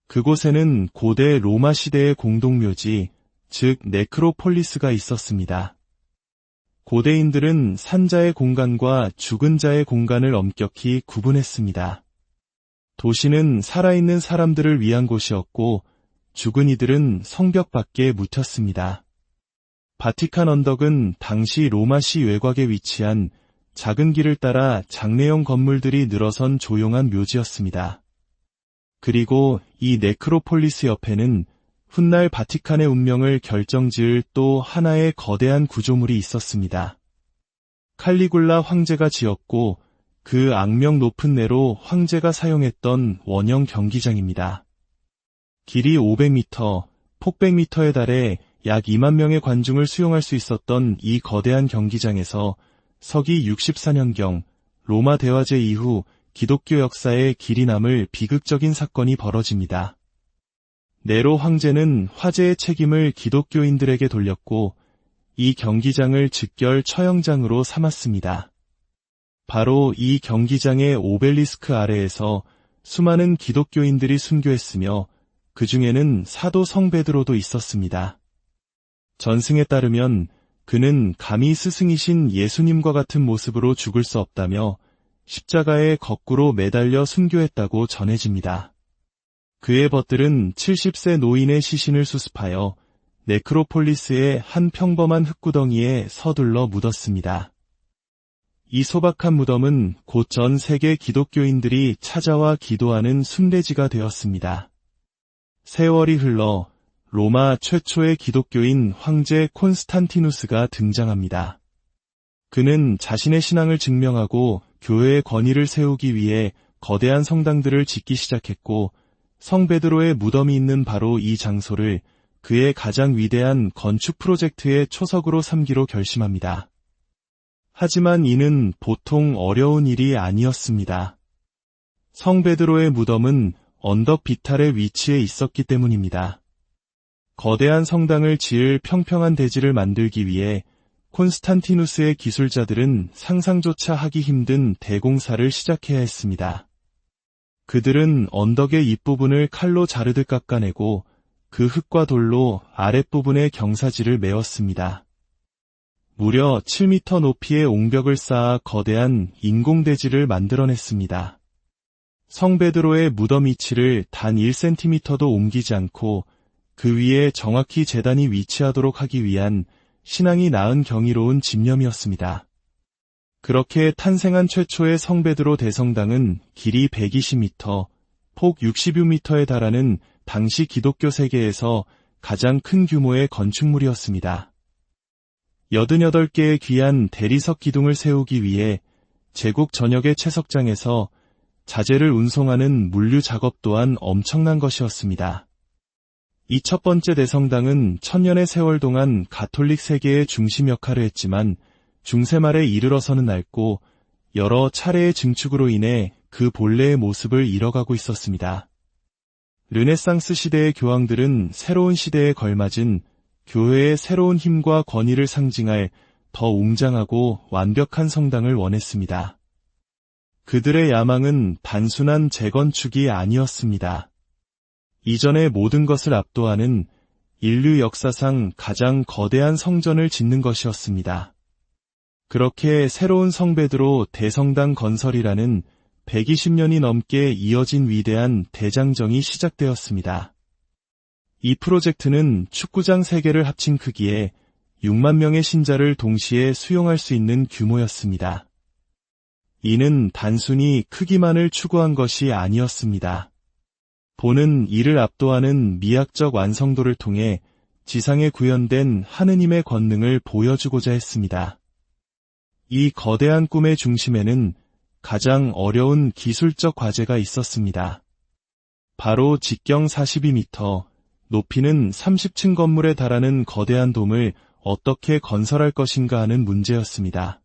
Speaker 1: 그곳에는 고대 로마 시대의 공동묘지, 즉 네크로폴리스가 있었습니다. 고대인들은 산자의 공간과 죽은 자의 공간을 엄격히 구분했습니다. 도시는 살아있는 사람들을 위한 곳이었고 죽은 이들은 성벽 밖에 묻혔습니다. 바티칸 언덕은 당시 로마시 외곽에 위치한 작은 길을 따라 장내형 건물들이 늘어선 조용한 묘지였습니다. 그리고 이 네크로폴리스 옆에는 훗날 바티칸의 운명을 결정지을 또 하나의 거대한 구조물이 있었습니다. 칼리굴라 황제가 지었고 그 악명 높은 내로 황제가 사용했던 원형 경기장입니다. 길이 500m, 폭 100m에 달해 약 2만 명의 관중을 수용할 수 있었던 이 거대한 경기장에서 서기 64년경 로마 대화제 이후 기독교 역사에 길이 남을 비극적인 사건이 벌어집니다. 네로 황제는 화재의 책임을 기독교인들에게 돌렸고 이 경기장을 즉결 처형장으로 삼았습니다. 바로 이 경기장의 오벨리스크 아래에서 수많은 기독교인들이 순교했으며 그 중에는 사도 성 베드로도 있었습니다. 전승에 따르면 그는 감히 스승이신 예수님과 같은 모습으로 죽을 수 없다며 십자가에 거꾸로 매달려 순교했다고 전해집니다. 그의 벗들은 70세 노인의 시신을 수습하여 네크로폴리스의 한 평범한 흙구덩이에 서둘러 묻었습니다. 이 소박한 무덤은 곧 전 세계 기독교인들이 찾아와 기도하는 순례지가 되었습니다. 세월이 흘러 로마 최초의 기독교인 황제 콘스탄티누스가 등장합니다. 그는 자신의 신앙을 증명하고 교회의 권위를 세우기 위해 거대한 성당들을 짓기 시작했고, 성 베드로의 무덤이 있는 바로 이 장소를 그의 가장 위대한 건축 프로젝트의 초석으로 삼기로 결심합니다. 하지만 이는 보통 어려운 일이 아니었습니다. 성 베드로의 무덤은 언덕 비탈의 위치에 있었기 때문입니다. 거대한 성당을 지을 평평한 대지를 만들기 위해 콘스탄티누스의 기술자들은 상상조차 하기 힘든 대공사를 시작해야 했습니다. 그들은 언덕의 윗부분을 칼로 자르듯 깎아내고 그 흙과 돌로 아랫부분의 경사지를 메웠습니다. 무려 7m 높이의 옹벽을 쌓아 거대한 인공대지를 만들어냈습니다. 성 베드로의 무덤 위치를 단 1cm도 옮기지 않고 그 위에 정확히 제단이 위치하도록 하기 위한 신앙이 낳은 경이로운 집념이었습니다. 그렇게 탄생한 최초의 성 베드로 대성당은 길이 120m, 폭 60여m에 달하는 당시 기독교 세계에서 가장 큰 규모의 건축물이었습니다. 88개의 귀한 대리석 기둥을 세우기 위해 제국 전역의 채석장에서 자재를 운송하는 물류 작업 또한 엄청난 것이었습니다. 이 첫 번째 대성당은 천년의 세월 동안 가톨릭 세계의 중심 역할을 했지만 중세 말에 이르러서는 낡고 여러 차례의 증축으로 인해 그 본래의 모습을 잃어가고 있었습니다. 르네상스 시대의 교황들은 새로운 시대에 걸맞은 교회의 새로운 힘과 권위를 상징할 더 웅장하고 완벽한 성당을 원했습니다. 그들의 야망은 단순한 재건축이 아니었습니다. 이전의 모든 것을 압도하는 인류 역사상 가장 거대한 성전을 짓는 것이었습니다. 그렇게 새로운 성 베드로 대성당 건설이라는 120년이 넘게 이어진 위대한 대장정이 시작되었습니다. 이 프로젝트는 축구장 3개를 합친 크기에 6만 명의 신자를 동시에 수용할 수 있는 규모였습니다. 이는 단순히 크기만을 추구한 것이 아니었습니다. 본은 이를 압도하는 미학적 완성도를 통해 지상에 구현된 하느님의 권능을 보여주고자 했습니다. 이 거대한 꿈의 중심에는 가장 어려운 기술적 과제가 있었습니다. 바로 직경 42m, 높이는 30층 건물에 달하는 거대한 돔을 어떻게 건설할 것인가 하는 문제였습니다.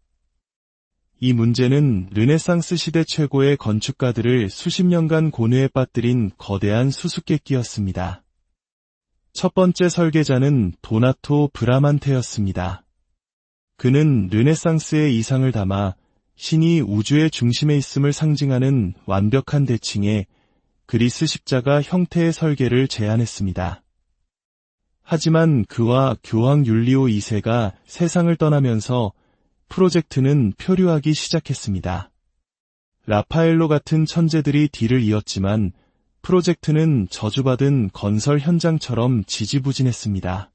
Speaker 1: 이 문제는 르네상스 시대 최고의 건축가들을 수십 년간 고뇌에 빠뜨린 거대한 수수께끼였습니다. 첫 번째 설계자는 도나토 브라만테였습니다. 그는 르네상스의 이상을 담아 신이 우주의 중심에 있음을 상징하는 완벽한 대칭의 그리스 십자가 형태의 설계를 제안했습니다. 하지만 그와 교황 율리오 2세가 세상을 떠나면서 프로젝트는 표류하기 시작했습니다. 라파엘로 같은 천재들이 뒤를 이었지만 프로젝트는 저주받은 건설 현장처럼 지지부진했습니다.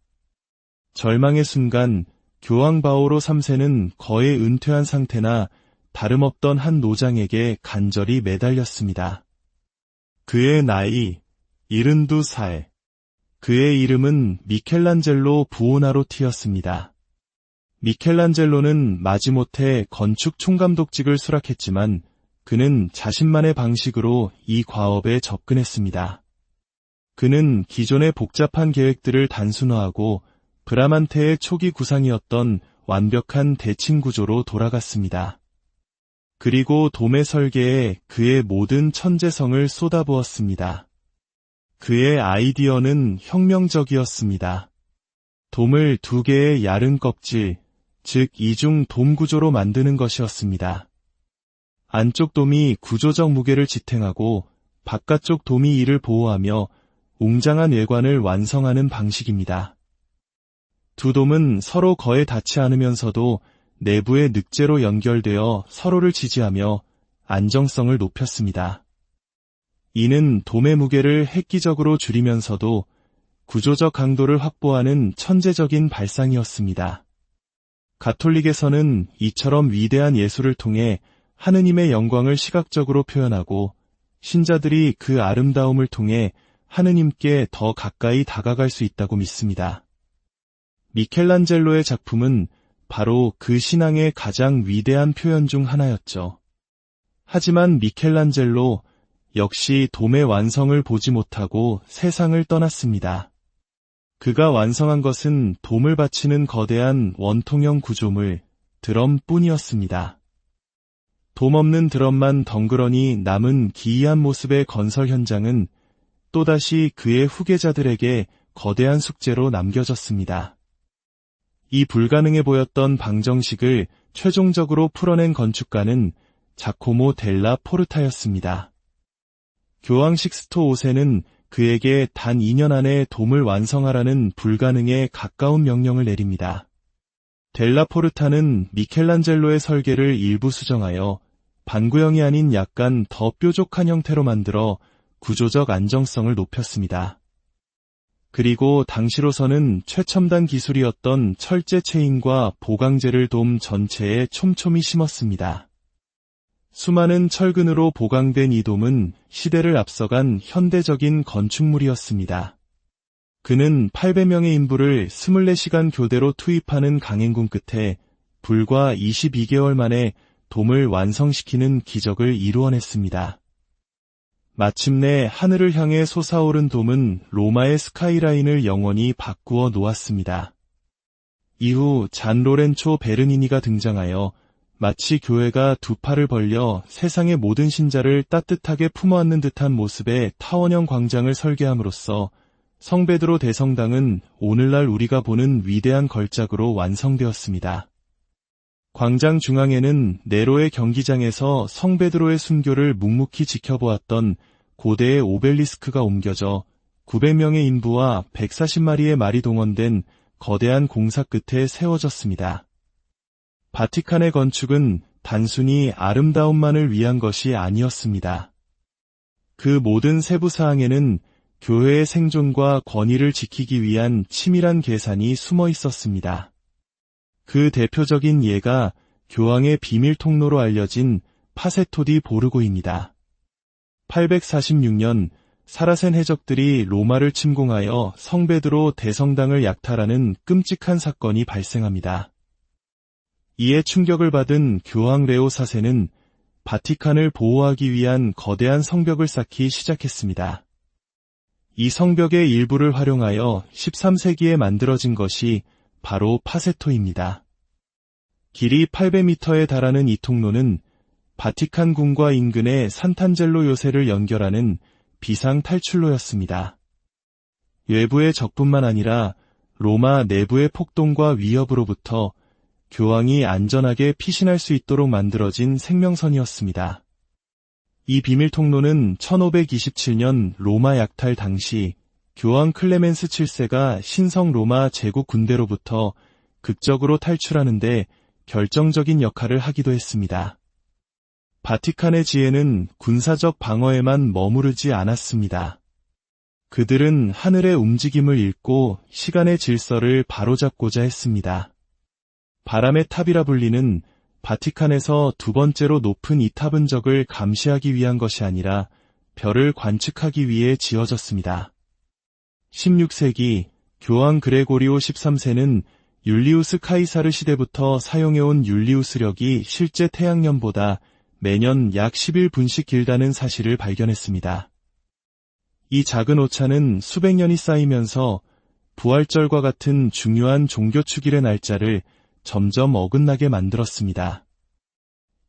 Speaker 1: 절망의 순간 교황 바오로 3세는 거의 은퇴한 상태나 다름없던 한 노장에게 간절히 매달렸습니다. 그의 나이 72살. 그의 이름은 미켈란젤로 부오나로티였습니다. 미켈란젤로는 마지못해 건축 총감독직을 수락했지만 그는 자신만의 방식으로 이 과업에 접근했습니다. 그는 기존의 복잡한 계획들을 단순화하고 브라만테의 초기 구상이었던 완벽한 대칭 구조로 돌아갔습니다. 그리고 돔의 설계에 그의 모든 천재성을 쏟아부었습니다. 그의 아이디어는 혁명적이었습니다. 돔을 2개의 얇은 껍질, 즉 이중 돔 구조로 만드는 것이었습니다. 안쪽 돔이 구조적 무게를 지탱하고 바깥쪽 돔이 이를 보호하며 웅장한 외관을 완성하는 방식입니다. 두 돔은 서로 거의 닿지 않으면서도 내부의 늑제로 연결되어 서로를 지지하며 안정성을 높였습니다. 이는 돔의 무게를 획기적으로 줄이면서도 구조적 강도를 확보하는 천재적인 발상이었습니다. 가톨릭에서는 이처럼 위대한 예술을 통해 하느님의 영광을 시각적으로 표현하고 신자들이 그 아름다움을 통해 하느님께 더 가까이 다가갈 수 있다고 믿습니다. 미켈란젤로의 작품은 바로 그 신앙의 가장 위대한 표현 중 하나였죠. 하지만 미켈란젤로 역시 돔의 완성을 보지 못하고 세상을 떠났습니다. 그가 완성한 것은 돔을 받치는 거대한 원통형 구조물, 드럼뿐이었습니다. 돔 없는 드럼만 덩그러니 남은 기이한 모습의 건설 현장은 또다시 그의 후계자들에게 거대한 숙제로 남겨졌습니다. 이 불가능해 보였던 방정식을 최종적으로 풀어낸 건축가는 자코모 델라 포르타였습니다. 교황 식스토 5세는 그에게 단 2년 안에 돔을 완성하라는 불가능에 가까운 명령을 내립니다. 델라 포르타는 미켈란젤로의 설계를 일부 수정하여 반구형이 아닌 약간 더 뾰족한 형태로 만들어 구조적 안정성을 높였습니다. 그리고 당시로서는 최첨단 기술이었던 철제 체인과 보강재를 돔 전체에 촘촘히 심었습니다. 수많은 철근으로 보강된 이 돔은 시대를 앞서간 현대적인 건축물이었습니다. 그는 800명의 인부를 24시간 교대로 투입하는 강행군 끝에 불과 22개월 만에 돔을 완성시키는 기적을 이루어냈습니다. 마침내 하늘을 향해 솟아오른 돔은 로마의 스카이라인을 영원히 바꾸어 놓았습니다. 이후 잔 로렌초 베르니니가 등장하여 마치 교회가 두 팔을 벌려 세상의 모든 신자를 따뜻하게 품어안는 듯한 모습의 타원형 광장을 설계함으로써 성베드로 대성당은 오늘날 우리가 보는 위대한 걸작으로 완성되었습니다. 광장 중앙에는 네로의 경기장에서 성베드로의 순교를 묵묵히 지켜보았던 고대의 오벨리스크가 옮겨져 900명의 인부와 140마리의 말이 동원된 거대한 공사 끝에 세워졌습니다. 바티칸의 건축은 단순히 아름다움만을 위한 것이 아니었습니다. 그 모든 세부 사항에는 교회의 생존과 권위를 지키기 위한 치밀한 계산이 숨어 있었습니다. 그 대표적인 예가 교황의 비밀 통로로 알려진 파세토디 보르고입니다. 846년 사라센 해적들이 로마를 침공하여 성베드로 대성당을 약탈하는 끔찍한 사건이 발생합니다. 이에 충격을 받은 교황 레오 4세는 바티칸을 보호하기 위한 거대한 성벽을 쌓기 시작했습니다. 이 성벽의 일부를 활용하여 13세기에 만들어진 것이 바로 파세토입니다. 길이 800m에 달하는 이 통로는 바티칸 궁과 인근의 산탄젤로 요새를 연결하는 비상 탈출로였습니다. 외부의 적뿐만 아니라 로마 내부의 폭동과 위협으로부터 교황이 안전하게 피신할 수 있도록 만들어진 생명선이었습니다. 이 비밀 통로는 1527년 로마 약탈 당시 교황 클레멘스 7세가 신성 로마 제국 군대로부터 극적으로 탈출하는 데 결정적인 역할을 하기도 했습니다. 바티칸의 지혜는 군사적 방어에만 머무르지 않았습니다. 그들은 하늘의 움직임을 읽고 시간의 질서를 바로잡고자 했습니다. 바람의 탑이라 불리는 바티칸에서 두 번째로 높은 이 탑은 적을 감시하기 위한 것이 아니라 별을 관측하기 위해 지어졌습니다. 16세기 교황 그레고리오 13세는 율리우스 카이사르 시대부터 사용해온 율리우스력이 실제 태양년보다 매년 약 11분씩 길다는 사실을 발견했습니다. 이 작은 오차는 수백 년이 쌓이면서 부활절과 같은 중요한 종교 축일의 날짜를 점점 어긋나게 만들었습니다.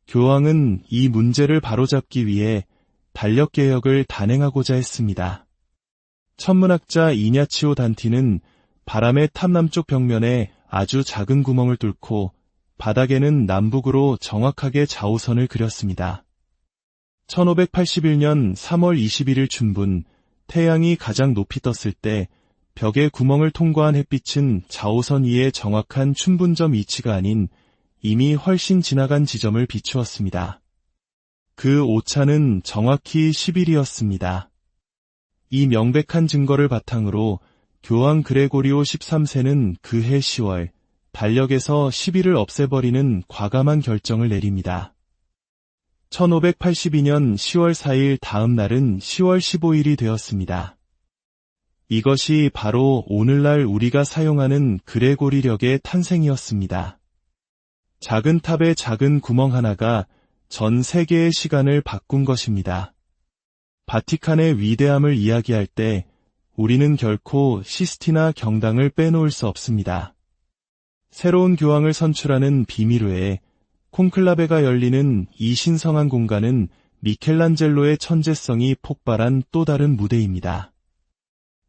Speaker 1: 교황은 이 문제를 바로잡기 위해 달력개혁을 단행하고자 했습니다. 천문학자 이냐치오 단티는 바람의 탑 남쪽 벽면에 아주 작은 구멍을 뚫고 바닥에는 남북으로 정확하게 좌우선을 그렸습니다. 1581년 3월 21일 춘분, 태양이 가장 높이 떴을 때 벽의 구멍을 통과한 햇빛은 좌우선 위의 정확한 춘분점 위치가 아닌 이미 훨씬 지나간 지점을 비추었습니다. 그 오차는 정확히 10일이었습니다. 이 명백한 증거를 바탕으로 교황 그레고리오 13세는 그해 10월, 달력에서 10일을 없애버리는 과감한 결정을 내립니다. 1582년 10월 4일 다음 날은 10월 15일이 되었습니다. 이것이 바로 오늘날 우리가 사용하는 그레고리력의 탄생이었습니다. 작은 탑의 작은 구멍 하나가 전 세계의 시간을 바꾼 것입니다. 바티칸의 위대함을 이야기할 때 우리는 결코 시스티나 경당을 빼놓을 수 없습니다. 새로운 교황을 선출하는 비밀 외에 콘클라베가 열리는 이 신성한 공간은 미켈란젤로의 천재성이 폭발한 또 다른 무대입니다.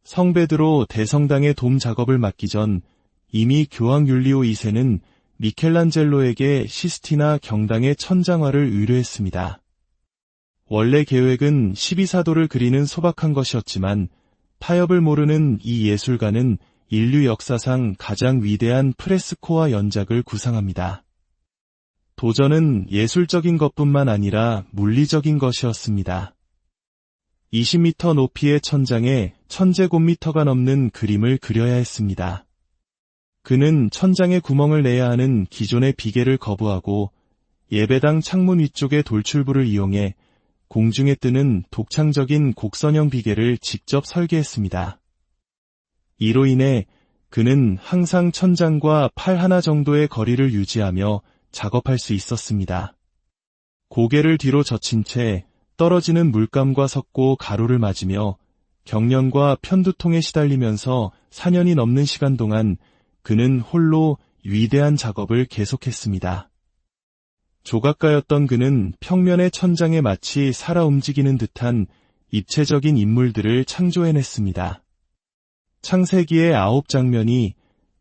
Speaker 1: 성베드로 대성당의 돔 작업을 맡기 전 이미 교황 율리오 2세는 미켈란젤로에게 시스티나 경당의 천장화를 의뢰했습니다. 원래 계획은 12사도를 그리는 소박한 것이었지만 타협을 모르는 이 예술가는 인류 역사상 가장 위대한 프레스코와 연작을 구상합니다. 도전은 예술적인 것뿐만 아니라 물리적인 것이었습니다. 20m 높이의 천장에 1000제곱미터가 넘는 그림을 그려야 했습니다. 그는 천장에 구멍을 내야 하는 기존의 비계를 거부하고 예배당 창문 위쪽의 돌출부를 이용해 공중에 뜨는 독창적인 곡선형 비계를 직접 설계했습니다. 이로 인해 그는 항상 천장과 팔 하나 정도의 거리를 유지하며 작업할 수 있었습니다. 고개를 뒤로 젖힌 채 떨어지는 물감과 섞고 가루를 맞으며 경련과 편두통에 시달리면서 4년이 넘는 시간 동안 그는 홀로 위대한 작업을 계속했습니다. 조각가였던 그는 평면의 천장에 마치 살아 움직이는 듯한 입체적인 인물들을 창조해냈습니다. 창세기의 9장면이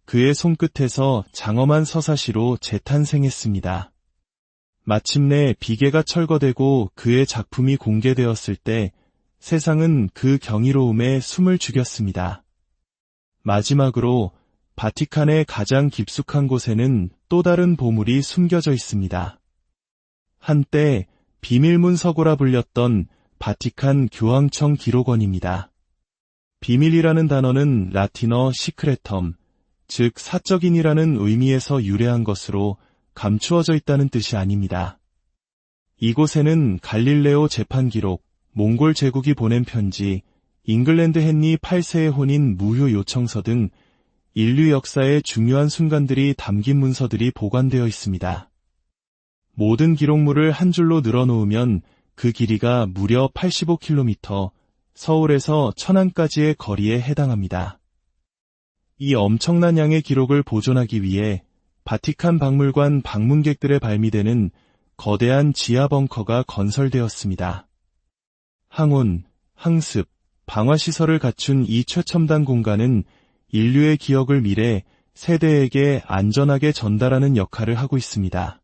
Speaker 1: 그의 손끝에서 장엄한 서사시로 재탄생했습니다. 마침내 비계가 철거되고 그의 작품이 공개되었을 때 세상은 그 경이로움에 숨을 죽였습니다. 마지막으로 바티칸의 가장 깊숙한 곳에는 또 다른 보물이 숨겨져 있습니다. 한때 비밀문 서고라 불렸던 바티칸 교황청 기록원입니다. 비밀이라는 단어는 라틴어 시크레텀, 즉 사적인이라는 의미에서 유래한 것으로 감추어져 있다는 뜻이 아닙니다. 이곳에는 갈릴레오 재판기록, 몽골 제국이 보낸 편지, 잉글랜드 헨리 8세의 혼인 무효 요청서 등 인류 역사의 중요한 순간들이 담긴 문서들이 보관되어 있습니다. 모든 기록물을 한 줄로 늘어놓으면 그 길이가 무려 85km, 서울에서 천안까지의 거리에 해당합니다. 이 엄청난 양의 기록을 보존하기 위해 바티칸 박물관 방문객들의 발미되는 거대한 지하 벙커가 건설되었습니다. 항온, 항습, 방화시설을 갖춘 이 최첨단 공간은 인류의 기억을 미래 세대에게 안전하게 전달하는 역할을 하고 있습니다.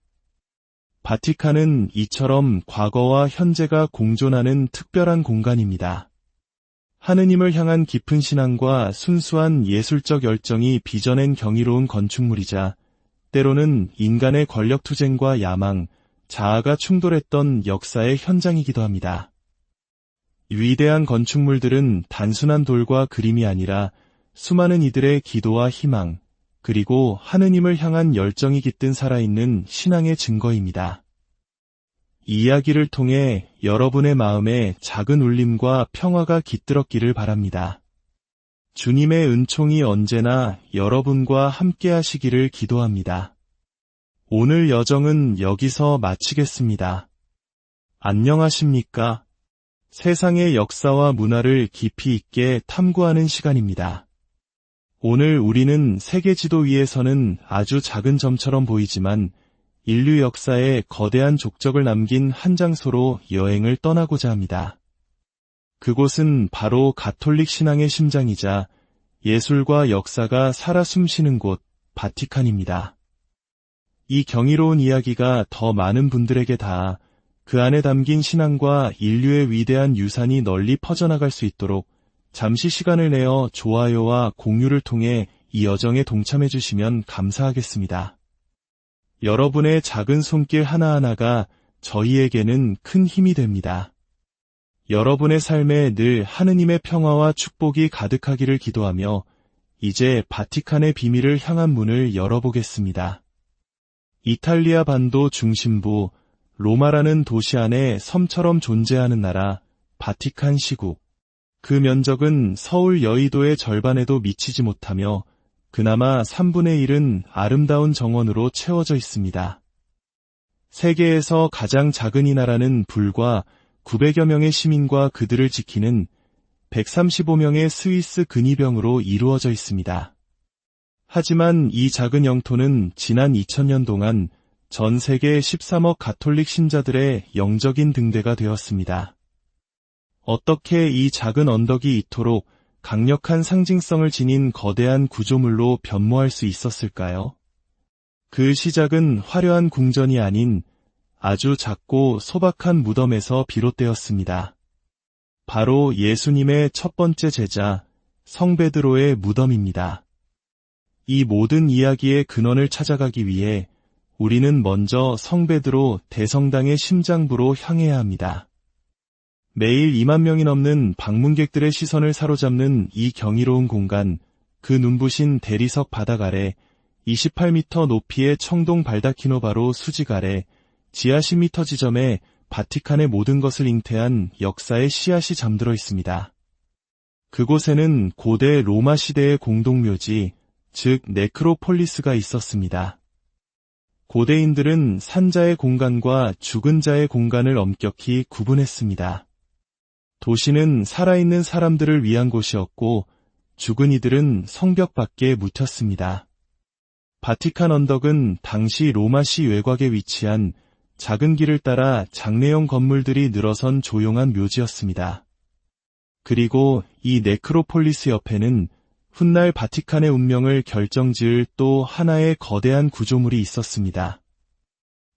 Speaker 1: 바티칸은 이처럼 과거와 현재가 공존하는 특별한 공간입니다. 하느님을 향한 깊은 신앙과 순수한 예술적 열정이 빚어낸 경이로운 건축물이자 때로는 인간의 권력투쟁과 야망, 자아가 충돌했던 역사의 현장이기도 합니다. 위대한 건축물들은 단순한 돌과 그림이 아니라 수많은 이들의 기도와 희망, 그리고 하느님을 향한 열정이 깃든 살아있는 신앙의 증거입니다. 이 이야기를 통해 여러분의 마음에 작은 울림과 평화가 깃들었기를 바랍니다. 주님의 은총이 언제나 여러분과 함께 하시기를 기도합니다. 오늘 여정은 여기서 마치겠습니다. 안녕하십니까? 세상의 역사와 문화를 깊이 있게 탐구하는 시간입니다. 오늘 우리는 세계 지도 위에서는 아주 작은 점처럼 보이지만 인류 역사에 거대한 족적을 남긴 한 장소로 여행을 떠나고자 합니다. 그곳은 바로 가톨릭 신앙의 심장이자 예술과 역사가 살아 숨쉬는 곳, 바티칸입니다. 이 경이로운 이야기가 더 많은 분들에게 닿아 그 안에 담긴 신앙과 인류의 위대한 유산이 널리 퍼져나갈 수 있도록 잠시 시간을 내어 좋아요와 공유를 통해 이 여정에 동참해 주시면 감사하겠습니다. 여러분의 작은 손길 하나하나가 저희에게는 큰 힘이 됩니다. 여러분의 삶에 늘 하느님의 평화와 축복이 가득하기를 기도하며 이제 바티칸의 비밀을 향한 문을 열어보겠습니다. 이탈리아 반도 중심부 로마라는 도시 안에 섬처럼 존재하는 나라 바티칸 시국. 그 면적은 서울 여의도의 절반에도 미치지 못하며 그나마 3분의 1은 아름다운 정원으로 채워져 있습니다. 세계에서 가장 작은 이 나라는 불과 900여 명의 시민과 그들을 지키는 135명의 스위스 근위병으로 이루어져 있습니다. 하지만 이 작은 영토는 지난 2000년 동안 전 세계 13억 가톨릭 신자들의 영적인 등대가 되었습니다. 어떻게 이 작은 언덕이 이토록 강력한 상징성을 지닌 거대한 구조물로 변모할 수 있었을까요? 그 시작은 화려한 궁전이 아닌 아주 작고 소박한 무덤에서 비롯되었습니다. 바로 예수님의 첫 번째 제자 성 베드로의 무덤입니다. 이 모든 이야기의 근원을 찾아가기 위해 우리는 먼저 성 베드로 대성당의 심장부로 향해야 합니다. 매일 2만 명이 넘는 방문객들의 시선을 사로잡는 이 경이로운 공간, 그 눈부신 대리석 바닥 아래 28m 높이의 청동 발다키노 바로 수직 아래 지하 10m 지점에 바티칸의 모든 것을 잉태한 역사의 씨앗이 잠들어 있습니다. 그곳에는 고대 로마 시대의 공동묘지, 즉 네크로폴리스가 있었습니다. 고대인들은 산자의 공간과 죽은 자의 공간을 엄격히 구분했습니다. 도시는 살아있는 사람들을 위한 곳이었고 죽은 이들은 성벽 밖에 묻혔습니다. 바티칸 언덕은 당시 로마시 외곽에 위치한 작은 길을 따라 장내형 건물들이 늘어선 조용한 묘지였습니다. 그리고 이 네크로폴리스 옆에는 훗날 바티칸의 운명을 결정지을 또 하나의 거대한 구조물이 있었습니다.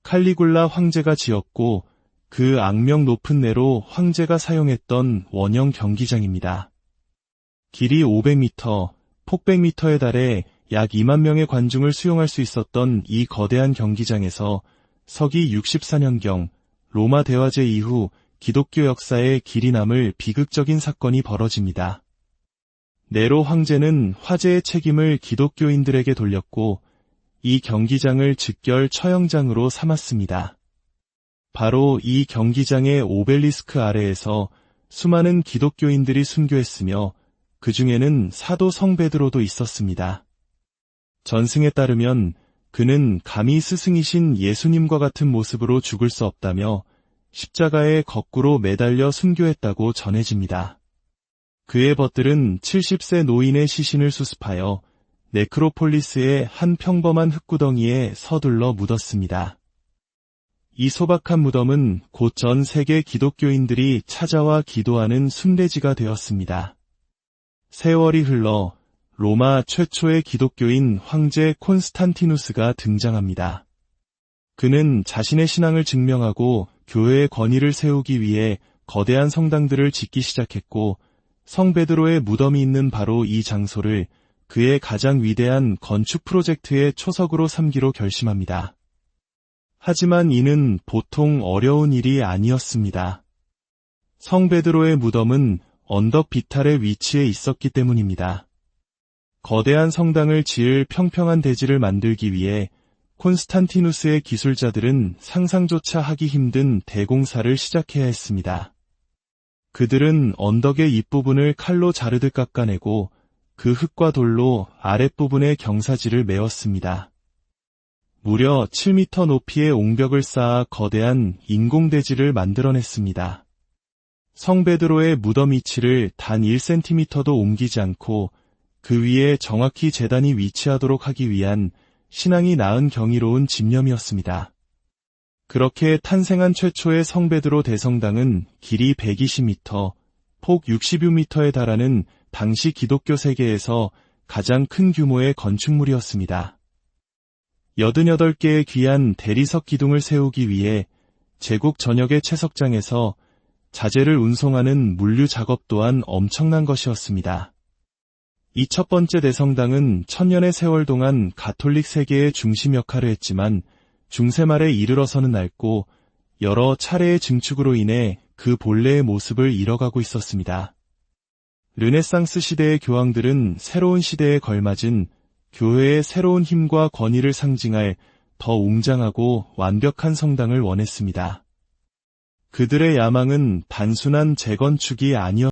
Speaker 1: 칼리굴라 황제가 지었고 그 악명 높은 내로 황제가 사용했던 원형 경기장입니다. 길이 500m, 폭 100m에 달해 약 2만 명의 관중을 수용할 수 있었던 이 거대한 경기장에서 서기 64년경 로마 대화제 이후 기독교 역사에 길이 남을 비극적인 사건이 벌어집니다. 네로 황제는 화재의 책임을 기독교인들에게 돌렸고 이 경기장을 즉결 처형장으로 삼았습니다. 바로 이 경기장의 오벨리스크 아래에서 수많은 기독교인들이 순교했으며 그 중에는 사도 성 베드로도 있었습니다. 전승에 따르면 그는 감히 스승이신 예수님과 같은 모습으로 죽을 수 없다며 십자가에 거꾸로 매달려 순교했다고 전해집니다. 그의 벗들은 70세 노인의 시신을 수습하여 네크로폴리스의 한 평범한 흙구덩이에 서둘러 묻었습니다. 이 소박한 무덤은 곧 전 세계 기독교인들이 찾아와 기도하는 순례지가 되었습니다. 세월이 흘러 로마 최초의 기독교인 황제 콘스탄티누스가 등장합니다. 그는 자신의 신앙을 증명하고 교회의 권위를 세우기 위해 거대한 성당들을 짓기 시작했고 성 베드로의 무덤이 있는 바로 이 장소를 그의 가장 위대한 건축 프로젝트의 초석으로 삼기로 결심합니다. 하지만 이는 보통 어려운 일이 아니었습니다. 성 베드로의 무덤은 언덕 비탈의 위치에 있었기 때문입니다. 거대한 성당을 지을 평평한 대지를 만들기 위해 콘스탄티누스의 기술자들은 상상조차 하기 힘든 대공사를 시작해야 했습니다. 그들은 언덕의 윗부분을 칼로 자르듯 깎아내고 그 흙과 돌로 아랫부분의 경사지를 메웠습니다. 무려 7m 높이의 옹벽을 쌓아 거대한 인공대지를 만들어냈습니다. 성 베드로의 무덤 위치를 단 1cm도 옮기지 않고 그 위에 정확히 제단이 위치하도록 하기 위한 신앙이 낳은 경이로운 집념이었습니다. 그렇게 탄생한 최초의 성 베드로 대성당은 길이 120m, 폭 60여m에 달하는 당시 기독교 세계에서 가장 큰 규모의 건축물이었습니다. 88개의 귀한 대리석 기둥을 세우기 위해 제국 전역의 채석장에서 자재를 운송하는 물류 작업 또한 엄청난 것이었습니다. 이 첫 번째 대성당은 천년의 세월 동안 가톨릭 세계의 중심 역할을 했지만 중세 말에 이르러서는 낡고 여러 차례의 증축으로 인해 그 본래의 모습을 잃어가고 있었습니다. 르네상스 시대의 교황들은 새로운 시대에 걸맞은 교회의 새로운 힘과 권위를 상징할 더 웅장하고 완벽한 성당을 원했습니다. 그들의 야망은 단순한 재건축이 아니었습니다.